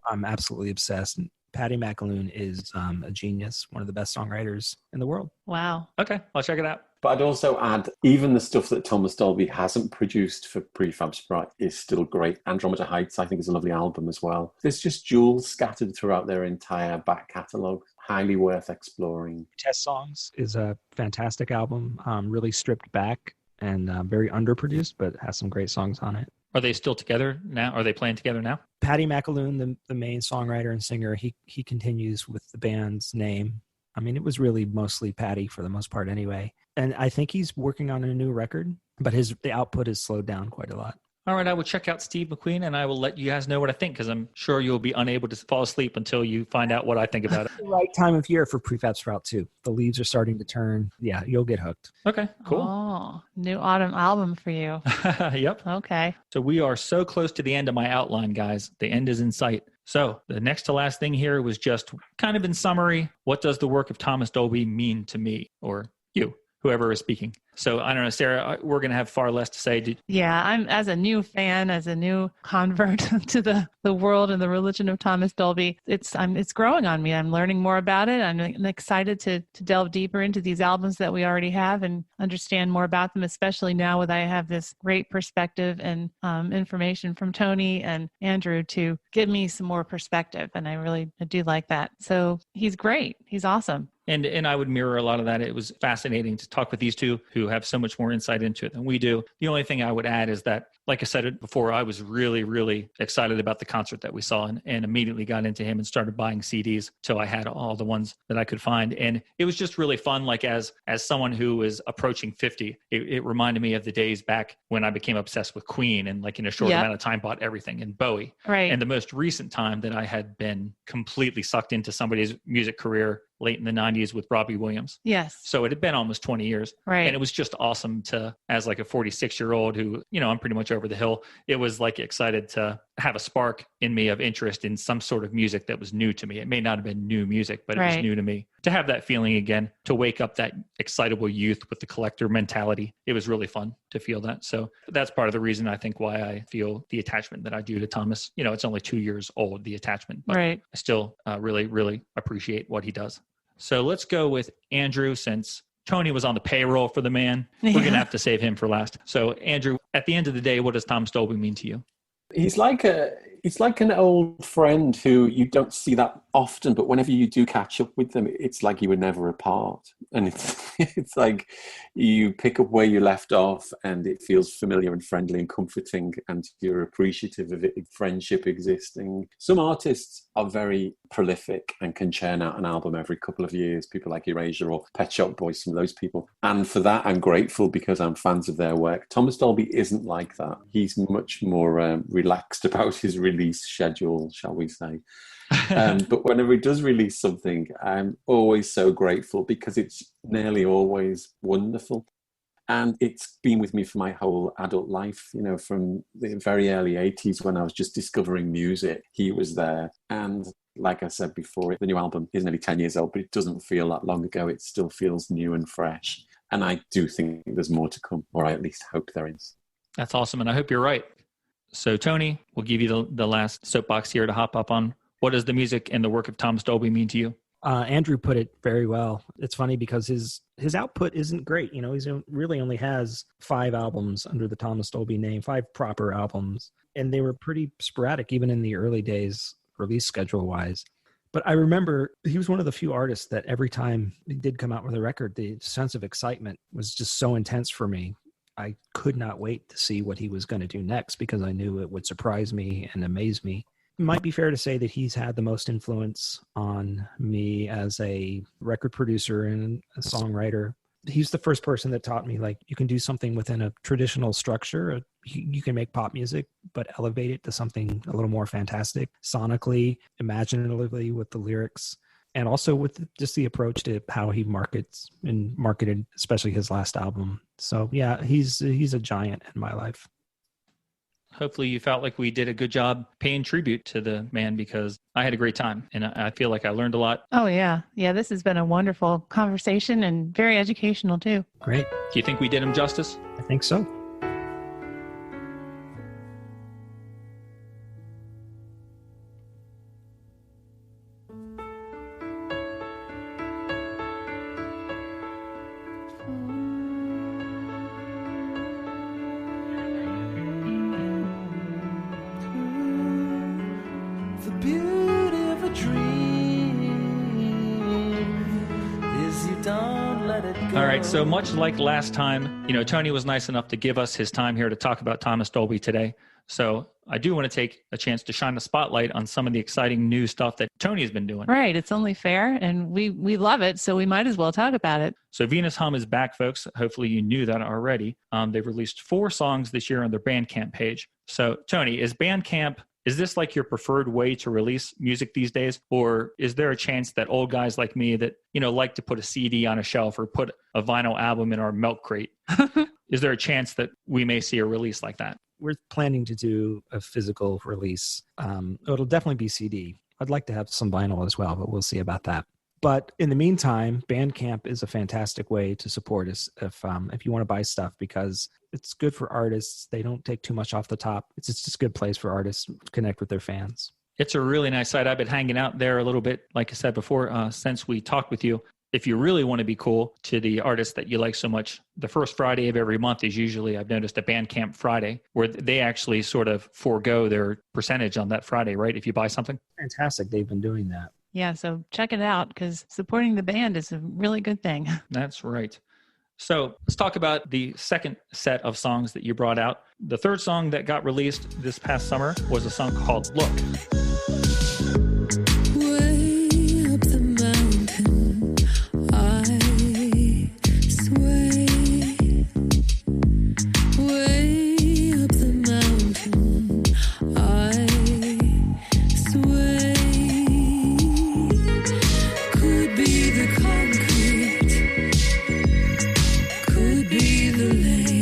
I'm absolutely obsessed. And Patty McAloon is a genius, one of the best songwriters in the world. Wow. Okay, I'll check it out. But I'd also add, even the stuff that Thomas Dolby hasn't produced for Prefab Sprout is still great. Andromeda Heights, I think, is a lovely album as well. There's just jewels scattered throughout their entire back catalogue. Highly worth exploring. Test Songs is a fantastic album, really stripped back and very underproduced, but has some great songs on it. Are they still together now? Are they playing together now? Patty McAloon, the main songwriter and singer, he continues with the band's name. I mean, it was really mostly Patty for the most part anyway. And I think he's working on a new record, but the output has slowed down quite a lot. All right, I will check out Steve McQueen, and I will let you guys know what I think, because I'm sure you'll be unable to fall asleep until you find out what I think about it. The right time of year for Prefab Sprout, too. The leaves are starting to turn. Yeah, you'll get hooked. Okay, cool. Oh, new autumn album for you. Yep. Okay. So we are so close to the end of my outline, guys. The end is in sight. So the next to last thing here was just kind of in summary, what does the work of Thomas Dolby mean to me, or you, whoever is speaking? So I don't know, Sarah, we're going to have far less to say. Yeah, I'm as a new fan, as a new convert to the world and the religion of Thomas Dolby, it's growing on me. I'm learning more about it. I'm excited to delve deeper into these albums that we already have and understand more about them, especially now that I have this great perspective and information from Tony and Andrew to give me some more perspective. And I do like that. So he's great. He's awesome. And I would mirror a lot of that. It was fascinating to talk with these two who have so much more insight into it than we do. The only thing I would add is that, like I said it before, I was really, really excited about the concert that we saw and immediately got into him and started buying CDs till I had all the ones that I could find. And it was just really fun. Like as someone who is approaching 50, it reminded me of the days back when I became obsessed with Queen and like in a short amount of time bought everything, and Bowie. Right. And the most recent time that I had been completely sucked into somebody's music career late in the 90s with Robbie Williams. Yes. So it had been almost 20 years. Right. And it was just awesome to, as like a 46-year-old who, I'm pretty much over the hill, it was like excited to have a spark in me of interest in some sort of music that was new to me. It may not have been new music, but it was new to me. To have that feeling again, to wake up that excitable youth with the collector mentality, it was really fun to feel that. So that's part of the reason I think why I feel the attachment that I do to Thomas. It's only 2 years old, the attachment, but I still really, really appreciate what he does. So let's go with Andrew, since Tony was on the payroll for the man. We're going to have to save him for last. So Andrew, at the end of the day, what does Thomas Dolby mean to you? He's like an old friend who you don't see that often, but whenever you do catch up with them, it's like you were never apart. And it's like you pick up where you left off and it feels familiar and friendly and comforting, and you're appreciative of it, friendship existing. Some artists are very prolific and can churn out an album every couple of years, people like Erasure or Pet Shop Boys, some of those people. And for that, I'm grateful because I'm fans of their work. Thomas Dolby isn't like that. He's much more relaxed about his release schedule, shall we say. But whenever he does release something, I'm always so grateful because it's nearly always wonderful. And it's been with me for my whole adult life, from the very early 80s when I was just discovering music. He was there. And Like I said before, the new album is nearly 10 years old, but it doesn't feel that long ago. It still feels new and fresh. And I do think there's more to come, or I at least hope there is. That's awesome. And I hope you're right. So Tony, we'll give you the last soapbox here to hop up on. What does the music and the work of Thomas Dolby mean to you? Andrew put it very well. It's funny because his output isn't great. You know, he's really only has 5 albums under the Thomas Dolby name, 5 proper albums. And they were pretty sporadic, even in the early days, release schedule wise. But I remember he was one of the few artists that every time he did come out with a record, the sense of excitement was just so intense for me. I could not wait to see what he was going to do next because I knew it would surprise me and amaze me. It might be fair to say that he's had the most influence on me as a record producer and a songwriter. He's the first person that taught me, like, you can do something within a traditional structure. You can make pop music, but elevate it to something a little more fantastic, sonically, imaginatively with the lyrics, and also with just the approach to how he marketed, especially his last album. So yeah, he's a giant in my life. Hopefully you felt like we did a good job paying tribute to the man, because I had a great time and I feel like I learned a lot. Oh, yeah. Yeah, this has been a wonderful conversation and very educational too. Great. Do you think we did him justice? I think so. All right, so much like last time, Tony was nice enough to give us his time here to talk about Thomas Dolby today. So I do want to take a chance to shine the spotlight on some of the exciting new stuff that Tony has been doing. Right, it's only fair, and we love it, so we might as well talk about it. So Venus Hum is back, folks. Hopefully you knew that already. They've released 4 songs this year on their Bandcamp page. So Tony, is this like your preferred way to release music these days? Or is there a chance that old guys like me that, like to put a CD on a shelf or put a vinyl album in our milk crate, is there a chance that we may see a release like that? We're planning to do a physical release. It'll definitely be CD. I'd like to have some vinyl as well, but we'll see about that. But in the meantime, Bandcamp is a fantastic way to support us if you want to buy stuff, because it's good for artists. They don't take too much off the top. It's just a good place for artists to connect with their fans. It's a really nice site. I've been hanging out there a little bit, like I said before, since we talked with you. If you really want to be cool to the artists that you like so much, the first Friday of every month is usually, I've noticed, a Bandcamp Friday, where they actually sort of forego their percentage on that Friday, right? If you buy something. Fantastic. They've been doing that. Yeah, so check it out, because supporting the band is a really good thing. That's right. So let's talk about the second set of songs that you brought out. The third song that got released this past summer was a song called Look. Way up the mountain, I sway. Way up the mountain, I sway. Could be the concrete, could be the lake.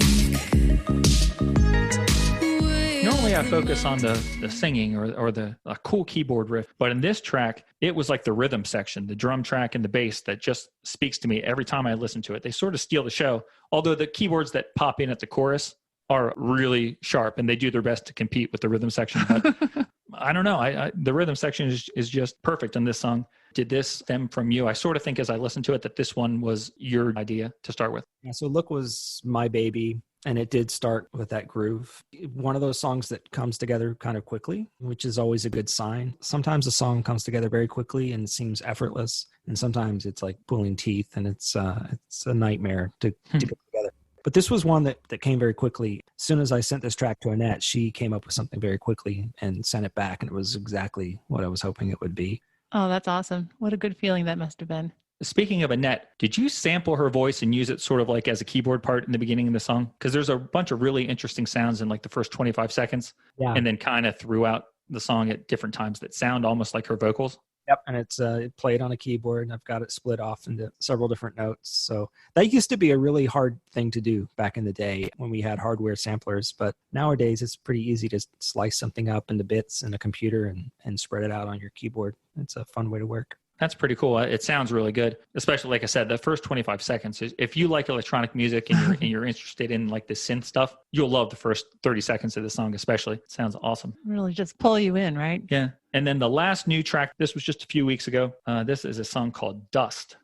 Normally I focus on the singing or the cool keyboard riff, but in this track, it was like the rhythm section, the drum track and the bass that just speaks to me every time I listen to it. They sort of steal the show, although the keyboards that pop in at the chorus are really sharp and they do their best to compete with the rhythm section. But I don't know. The rhythm section is just perfect in this song. Did this stem from you? I sort of think as I listened to it that this one was your idea to start with. Yeah, so Look was my baby, and it did start with that groove. One of those songs that comes together kind of quickly, which is always a good sign. Sometimes a song comes together very quickly and seems effortless, and sometimes it's like pulling teeth, and it's a nightmare to get together. But this was one that came very quickly. As soon as I sent this track to Annette, she came up with something very quickly and sent it back, and it was exactly what I was hoping it would be. Oh, that's awesome. What a good feeling that must have been. Speaking of Annette, did you sample her voice and use it sort of like as a keyboard part in the beginning of the song? Because there's a bunch of really interesting sounds in like the first 25 seconds, Yeah. and then kind of throughout the song at different times that sound almost like her vocals. Yep, and it's played on a keyboard, and I've got it split off into several different notes. So that used to be a really hard thing to do back in the day when we had hardware samplers. But nowadays, it's pretty easy to slice something up into bits in a computer and spread it out on your keyboard. It's a fun way to work. That's pretty cool. It sounds really good, especially like I said, the first 25 seconds. If you like electronic music and you're interested in like the synth stuff, you'll love the first 30 seconds of the song, especially. It sounds awesome. Really just pull you in, right? Yeah. And then the last new track, this was just a few weeks ago. This is a song called Dust.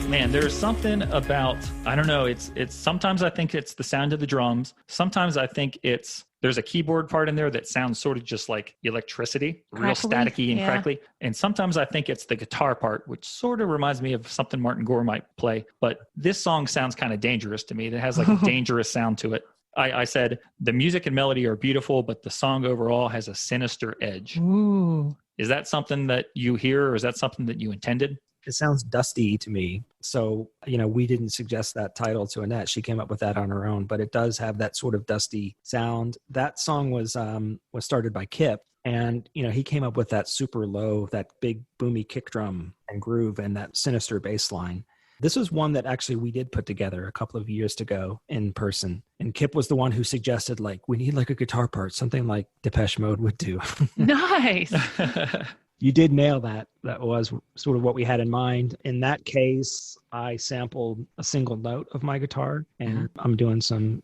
Man, there's something about, I don't know, it's sometimes I think it's the sound of the drums. Sometimes I think there's a keyboard part in there that sounds sort of just like electricity, real staticky and crackly. And sometimes I think it's the guitar part, which sort of reminds me of something Martin Gore might play. But this song sounds kind of dangerous to me. It has like a dangerous sound to it. I said the music and melody are beautiful, but the song overall has a sinister edge. Ooh. Is that something that you hear, or is that something that you intended? It sounds dusty to me. So, we didn't suggest that title to Annette. She came up with that on her own, but it does have that sort of dusty sound. That song was started by Kip, and, he came up with that super low, that big boomy kick drum and groove and that sinister bass line. This was one that actually we did put together a couple of years ago in person. And Kip was the one who suggested, we need like a guitar part, something like Depeche Mode would do. Nice. You did nail that. That was sort of what we had in mind. In that case, I sampled a single note of my guitar, and I'm doing some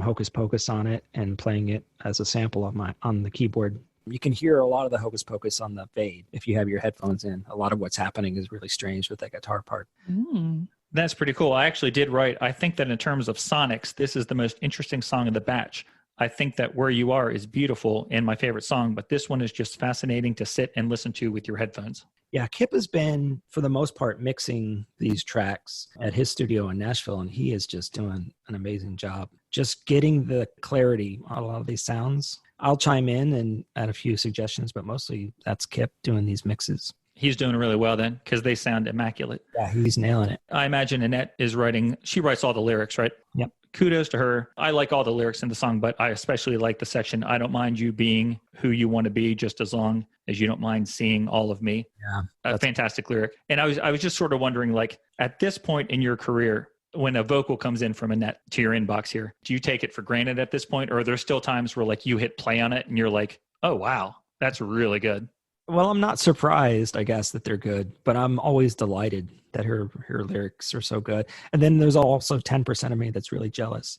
hocus pocus on it and playing it as a sample on the keyboard. You can hear a lot of the hocus pocus on the fade if you have your headphones in. A lot of what's happening is really strange with that guitar part. Mm. That's pretty cool. I actually did write, I think that in terms of sonics, this is the most interesting song of the batch. I think that Where You Are is beautiful and my favorite song, but this one is just fascinating to sit and listen to with your headphones. Yeah, Kip has been, for the most part, mixing these tracks at his studio in Nashville, and he is just doing an amazing job. Just getting the clarity on a lot of these sounds. I'll chime in and add a few suggestions, but mostly that's Kip doing these mixes. He's doing really well then, because they sound immaculate. Yeah, he's nailing it. I imagine Annette is she writes all the lyrics, right? Yep. Kudos to her. I like all the lyrics in the song, but I especially like the section, I don't mind you being who you want to be, just as long as you don't mind seeing all of me. Yeah. A fantastic lyric. And I was just sort of wondering, at this point in your career, when a vocal comes in from Annette to your inbox here, do you take it for granted at this point? Or are there still times where you hit play on it and you're like, oh, wow, that's really good? Well, I'm not surprised, I guess, that they're good, but I'm always delighted that her lyrics are so good. And then there's also 10% of me that's really jealous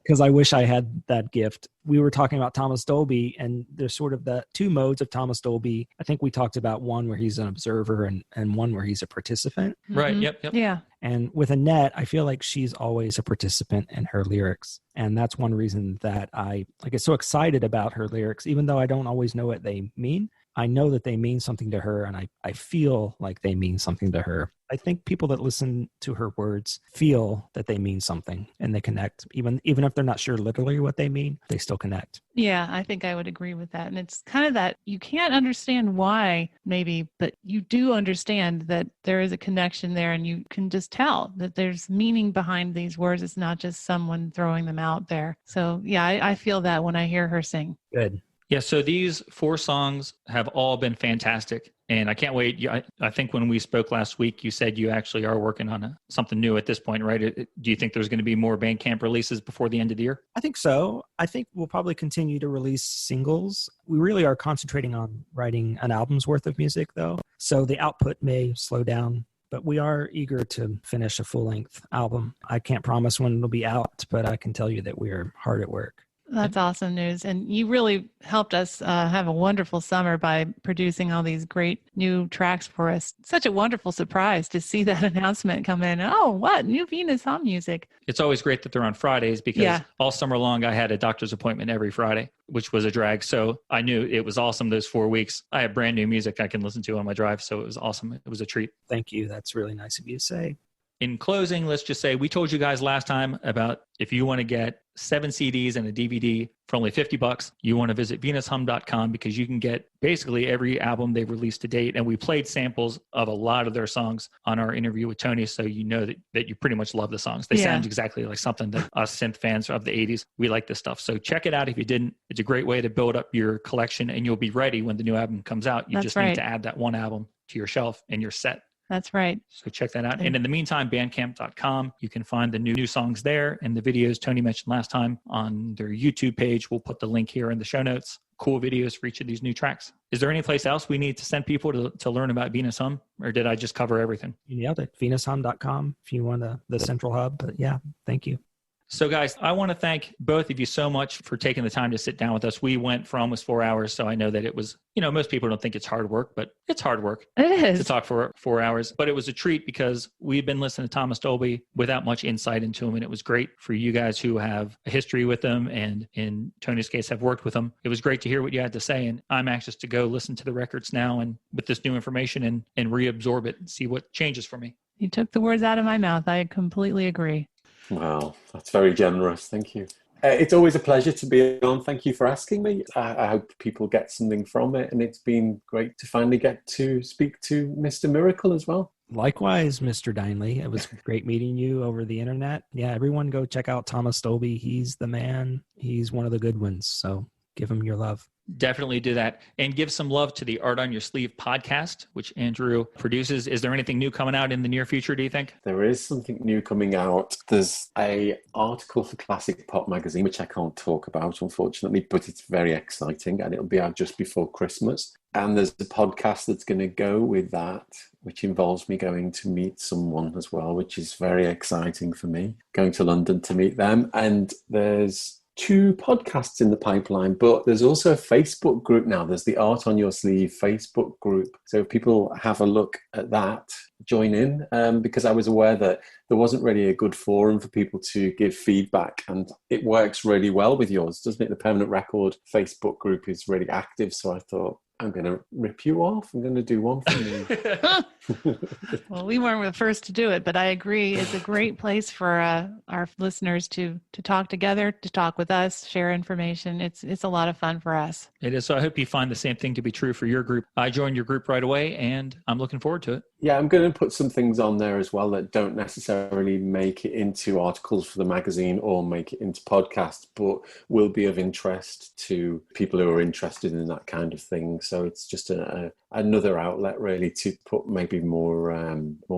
because I wish I had that gift. We were talking about Thomas Dolby, and there's sort of the two modes of Thomas Dolby. I think we talked about one where he's an observer and one where he's a participant. Right. Yep. Yeah. And with Annette, I feel like she's always a participant in her lyrics. And that's one reason that I get so excited about her lyrics, even though I don't always know what they mean. I know that they mean something to her, and I feel like they mean something to her. I think people that listen to her words feel that they mean something, and they connect. Even if they're not sure literally what they mean, they still connect. Yeah, I think I would agree with that. And it's kind of that you can't understand why, maybe, but you do understand that there is a connection there, and you can just tell that there's meaning behind these words. It's not just someone throwing them out there. So yeah, I feel that when I hear her sing. Good. Yeah, so these 4 songs have all been fantastic, and I can't wait. I think when we spoke last week, you said you actually are working on something new at this point, right? Do you think there's going to be more Bandcamp releases before the end of the year? I think so. I think we'll probably continue to release singles. We really are concentrating on writing an album's worth of music, though, so the output may slow down. But we are eager to finish a full-length album. I can't promise when it'll be out, but I can tell you that we are hard at work. That's awesome news. And you really helped us have a wonderful summer by producing all these great new tracks for us. Such a wonderful surprise to see that announcement come in. Oh, what? New Venus Hum music. It's always great that they're on Fridays because Yeah. all summer long I had a doctor's appointment every Friday, which was a drag. So I knew it was awesome those 4 weeks. I have brand new music I can listen to on my drive. So it was awesome. It was a treat. Thank you. That's really nice of you to say. In closing, let's just say we told you guys last time about if you want to get 7 CDs and a DVD for only $50, you want to visit venushum.com because you can get basically every album they've released to date. And we played samples of a lot of their songs on our interview with Tony. So you know that you pretty much love the songs. They sound exactly like something that us synth fans of the 80s, we like this stuff. So check it out if you didn't. It's a great way to build up your collection and you'll be ready when the new album comes out. You just need to add that one album to your shelf and you're set. That's right. So check that out. And in the meantime, bandcamp.com, you can find the new songs there and the videos Tony mentioned last time on their YouTube page. We'll put the link here in the show notes. Cool videos for each of these new tracks. Is there any place else we need to send people to learn about Venus Hum, or did I just cover everything? You nailed it. venushum.com if you want the central hub. But yeah, thank you. So guys, I want to thank both of you so much for taking the time to sit down with us. We went for almost 4 hours, so I know that it was, most people don't think it's hard work, but it's hard work to talk for 4 hours. But it was a treat because we've been listening to Thomas Dolby without much insight into him, and it was great for you guys who have a history with him and in Tony's case have worked with him. It was great to hear what you had to say, and I'm anxious to go listen to the records now and with this new information and reabsorb it and see what changes for me. You took the words out of my mouth. I completely agree. Wow, that's very generous. Thank you. It's always a pleasure to be on. Thank you for asking me. I hope people get something from it. And it's been great to finally get to speak to Mr. Miracle as well. Likewise, Mr. Dineley. It was great meeting you over the internet. Yeah, everyone go check out Thomas Dolby. He's the man. He's one of the good ones. So give him your love. Definitely do that. And give some love to the Art on Your Sleeve podcast, which Andrew produces. Is there anything new coming out in the near future, do you think? There is something new coming out. There's a article for Classic Pop magazine, which I can't talk about, unfortunately, but it's very exciting and it'll be out just before Christmas. And there's a podcast that's going to go with that, which involves me going to meet someone as well, which is very exciting for me, going to London to meet them. And there's 2 podcasts in the pipeline, but there's also a Facebook group now. There's the Art on Your Sleeve Facebook group. So if people have a look at that, join in, because I was aware that there wasn't really a good forum for people to give feedback, and it works really well with yours, doesn't it? The Permanent Record Facebook group is really active, so I thought, I'm going to rip you off. I'm going to do one for you. Well, we weren't the first to do it, but I agree. It's a great place for our listeners to talk together, to talk with us, share information. It's a lot of fun for us. It is. So I hope you find the same thing to be true for your group. I joined your group right away, and I'm looking forward to it. Yeah, I'm going to put some things on there as well that don't necessarily make it into articles for the magazine or make it into podcasts, but will be of interest to people who are interested in that kind of thing. So it's just another outlet really to put maybe more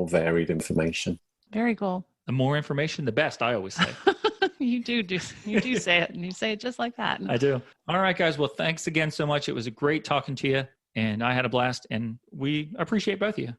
varied information. Very cool. The more information, the best, I always say. You do say it, and you say it just like that. I do. All right, guys. Well, thanks again so much. It was a great talking to you, and I had a blast, and we appreciate both of you.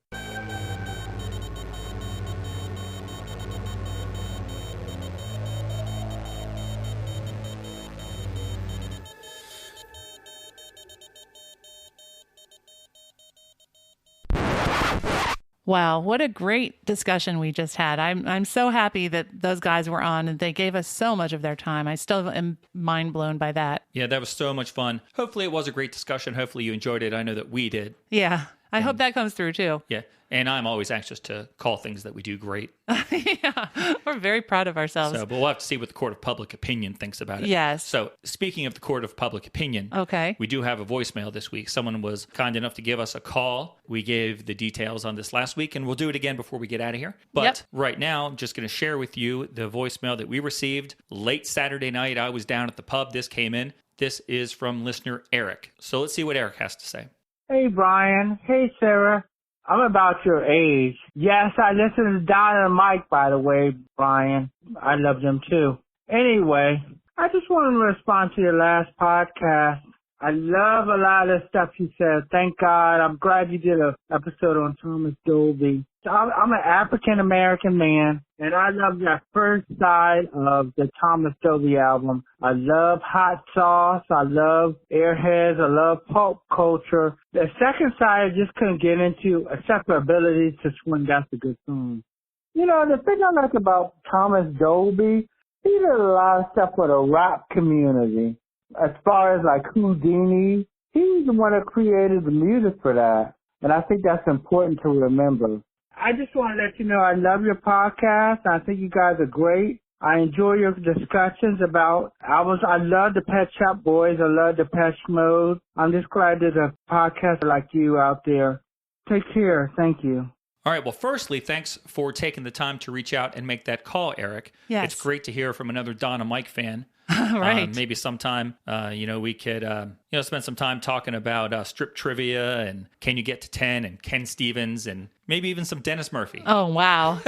Wow, what a great discussion we just had. I'm so happy that those guys were on and they gave us so much of their time. I still am mind blown by that. Yeah, that was so much fun. Hopefully it was a great discussion. Hopefully you enjoyed it. I know that we did. Yeah, I hope that comes through too. Yeah, and I'm always anxious to call things that we do great. Yeah, we're very proud of ourselves. So, but we'll have to see what the court of public opinion thinks about it. Yes. So speaking of the court of public opinion, okay, we do have a voicemail this week. Someone was kind enough to give us a call. We gave the details on this last week, and we'll do it again before we get out of here. But right now, I'm just going to share with you the voicemail that we received late Saturday night. I was down at the pub. This came in. This is from listener Eric. So let's see what Eric has to say. Hey, Brian. Hey, Sarah. I'm about your age. Yes, I listen to Donna and Mike, by the way, Brian. I love them too. Anyway, I just wanted to respond to your last podcast. I love a lot of the stuff you said. Thank God. I'm glad you did an episode on Thomas Dolby. I'm an African-American man, and I love that first side of the Thomas Dolby album. I love Hot Sauce. I love Airheads. I love pulp culture. The second side I just couldn't get into, except for Ability to Swing. That's a good song. You know, the thing I like about Thomas Dolby, he did a lot of stuff for the rap community. As far as like Houdini, he's the one that created the music for that. And I think that's important to remember. I just want to let you know I love your podcast. I think you guys are great. I enjoy your discussions about albums. I love the Pet Shop Boys. I love the Depeche Mode. I'm just glad there's a podcast like you out there. Take care. Thank you. All right. Well, firstly, thanks for taking the time to reach out and make that call, Eric. Yes. It's great to hear from another Donna Mike fan. Right. Maybe sometime, we could, spend some time talking about strip trivia and Can You Get to 10 and Ken Stevens and maybe even some Dennis Murphy. Oh, wow.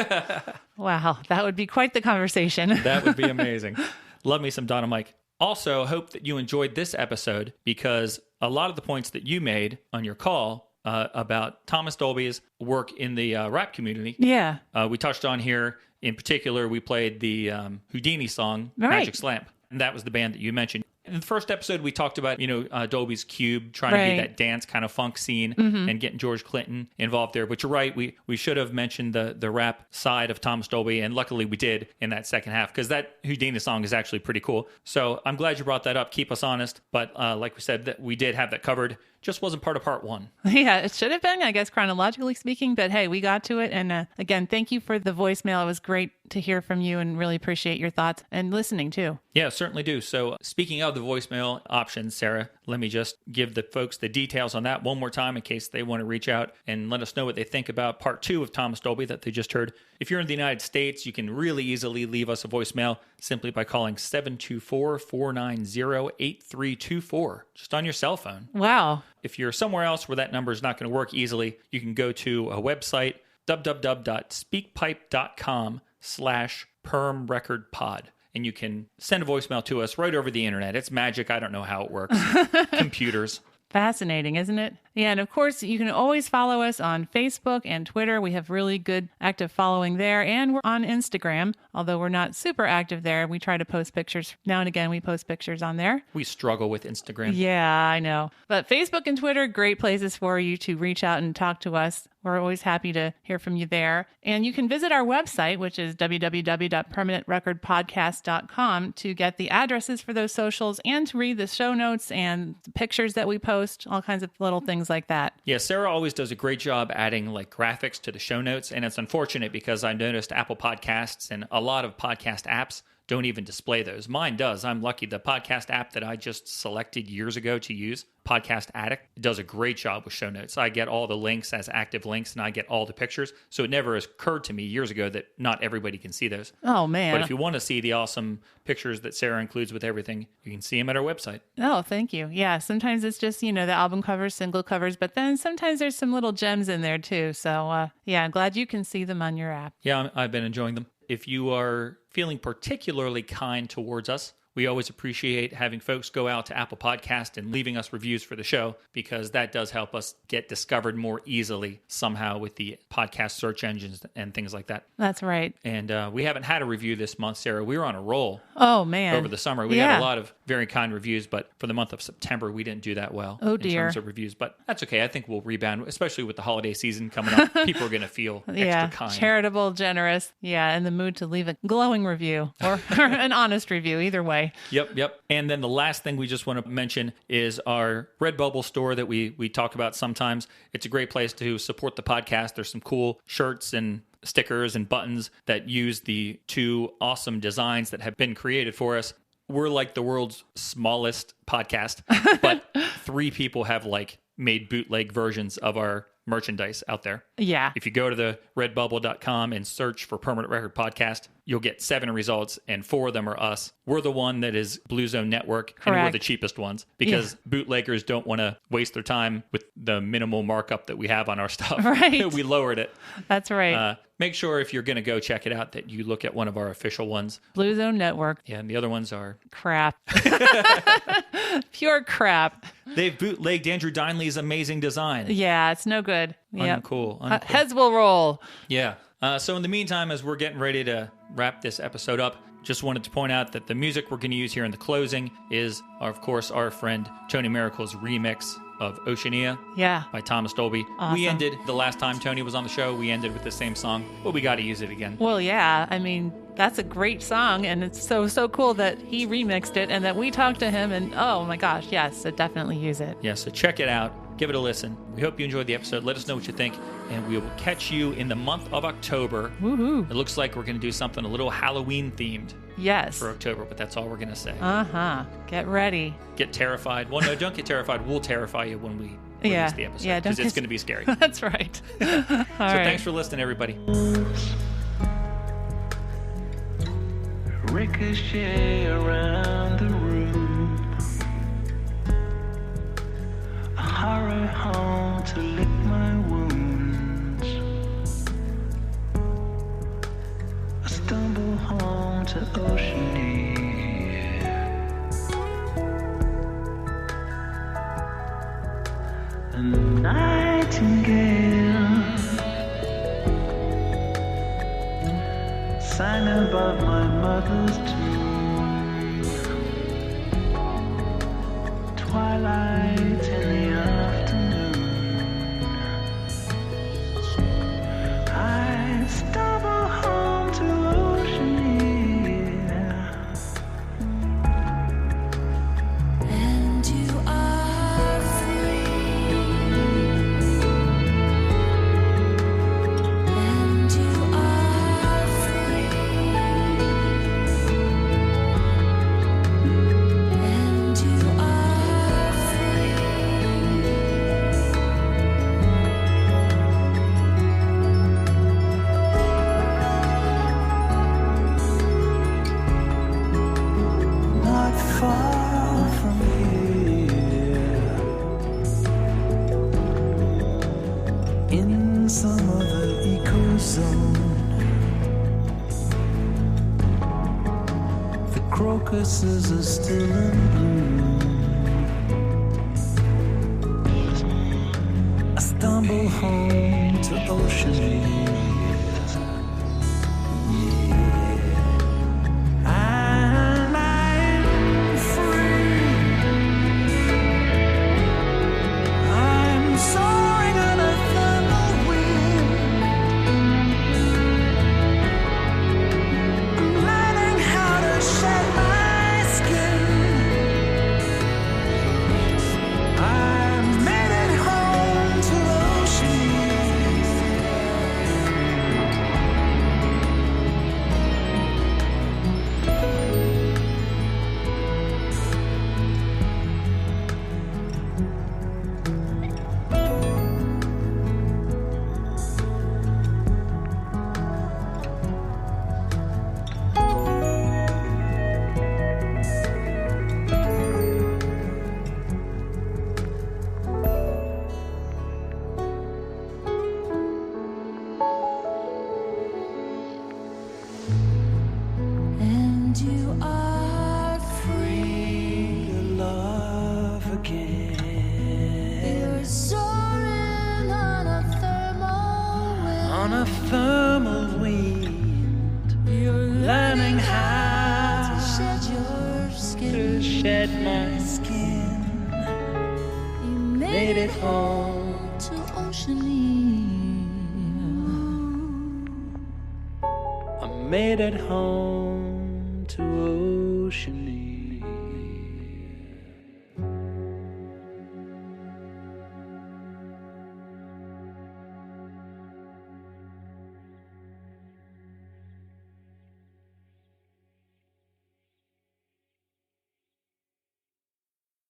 Wow. That would be quite the conversation. That would be amazing. Love me some Donna Mike. Also, hope that you enjoyed this episode because a lot of the points that you made on your call about Thomas Dolby's work in the rap community. Yeah. We touched on here. In particular, we played the Houdini song, Right. Magic Slamp. And that was the band that you mentioned. In the first episode, we talked about, Dolby's Cube, trying to be that dance kind of funk scene and getting George Clinton involved there. But you're right, we should have mentioned the rap side of Thomas Dolby, and luckily we did in that second half, because that Houdini song is actually pretty cool. So I'm glad you brought that up. Keep us honest. But like we said, that we did have that covered. Just wasn't part of part one. Yeah, it should have been, I guess, chronologically speaking. But hey, we got to it. And again, thank you for the voicemail. It was great to hear from you and really appreciate your thoughts and listening too. Yeah, certainly do. So speaking of the voicemail options, Sarah, let me just give the folks the details on that one more time in case they want to reach out and let us know what they think about part 2 of Thomas Dolby that they just heard. If you're in the United States, you can really easily leave us a voicemail simply by calling 724-490-8324 just on your cell phone. Wow. If you're somewhere else where that number is not going to work easily, you can go to a website, www.speakpipe.com/permrecordpod. And you can send a voicemail to us right over the internet. It's magic. I don't know how it works. Computers. Fascinating, isn't it? Yeah, and of course, you can always follow us on Facebook and Twitter. We have really good active following there. And we're on Instagram, although we're not super active there. We try to post pictures. Now and again, we post pictures on there. We struggle with Instagram. Yeah, I know. But Facebook and Twitter, great places for you to reach out and talk to us. We're always happy to hear from you there. And you can visit our website, which is www.permanentrecordpodcast.com, to get the addresses for those socials and to read the show notes and the pictures that we post, all kinds of little things like that. Yeah, Sarah always does a great job adding like graphics to the show notes. And it's unfortunate because I noticed Apple Podcasts and a lot of podcast apps don't even display those. Mine does. I'm lucky. The podcast app that I just selected years ago to use, Podcast Addict, does a great job with show notes. I get all the links as active links and I get all the pictures. So it never occurred to me years ago that not everybody can see those. Oh, man. But if you want to see the awesome pictures that Sarah includes with everything, you can see them at our website. Oh, thank you. Yeah, sometimes it's just, the album covers, single covers, but then sometimes there's some little gems in there too. So, yeah, I'm glad you can see them on your app. Yeah, I've been enjoying them. If you are feeling particularly kind towards us, we always appreciate having folks go out to Apple Podcast and leaving us reviews for the show, because that does help us get discovered more easily somehow with the podcast search engines and things like that. That's right. And we haven't had a review this month, Sarah. We were on a roll. Oh, man. Over the summer. We had a lot of very kind reviews, but for the month of September, we didn't do that well in terms of reviews. But that's okay. I think we'll rebound, especially with the holiday season coming up. People are going to feel extra kind. Charitable, generous. Yeah, in the mood to leave a glowing review or an honest review, either way. Yep. And then the last thing we just want to mention is our Redbubble store that we talk about sometimes. It's a great place to support the podcast. There's some cool shirts and stickers and buttons that use the 2 awesome designs that have been created for us. We're like the world's smallest podcast, but 3 people have made bootleg versions of our merchandise out there. Yeah. If you go to the redbubble.com and search for Permanent Record Podcast, you'll get 7 results, and 4 of them are us. We're the one that is Blue Zone Network, Correct. and we're the cheapest ones because bootleggers don't want to waste their time with the minimal markup that we have on our stuff. Right. We lowered it. That's right. Make sure if you're going to go check it out that you look at one of our official ones. Blue Zone Network. Yeah, and the other ones are... crap. Pure crap. They've bootlegged Andrew Dineley's amazing design. Yeah, it's no good. Yep. Uncool. Heads will roll. Yeah. So in the meantime, as we're getting ready to wrap this episode up, just wanted to point out that the music we're going to use here in the closing is, of course, our friend Tony Miracle's remix of Oceania by Thomas Dolby. Awesome. We ended, the last time Tony was on the show, we ended with the same song, but we got to use it again. Well, yeah. I mean, that's a great song, and it's so cool that he remixed it and that we talked to him, and oh my gosh, yes, so definitely use it. Yeah, so check it out. Give it a listen. We hope you enjoyed the episode. Let us know what you think, and we will catch you in the month of October. Woohoo. It looks like we're going to do something a little Halloween-themed. Yes. For October, but that's all we're going to say. Get ready. Get terrified. Well, no, don't get terrified. We'll terrify you when we release the episode. Yeah, because it's going to be scary. That's right. All so right. thanks for listening, everybody. Ricochet around the room. I hurry home to lick my wounds. I stumble home to Oceania. A nightingale sang about my mother's tomb. Twilight in the afternoon, I stumble home to Oceania. And you are free. And you are free. And you are free. Not far from here, in some other eco-zone, the crocuses are still in bloom. I stumble home to Oceania. And I'm free. I'm soaring on a thermal wind. I'm learning how to shed my skin. I made it home to Oceania. And you are free To love again. You're soaring on a thermal wind. On a thermal wind, You're learning how to shed your skin. to shed my skin. You Made it home. to Oceania. I made it home to Oceania.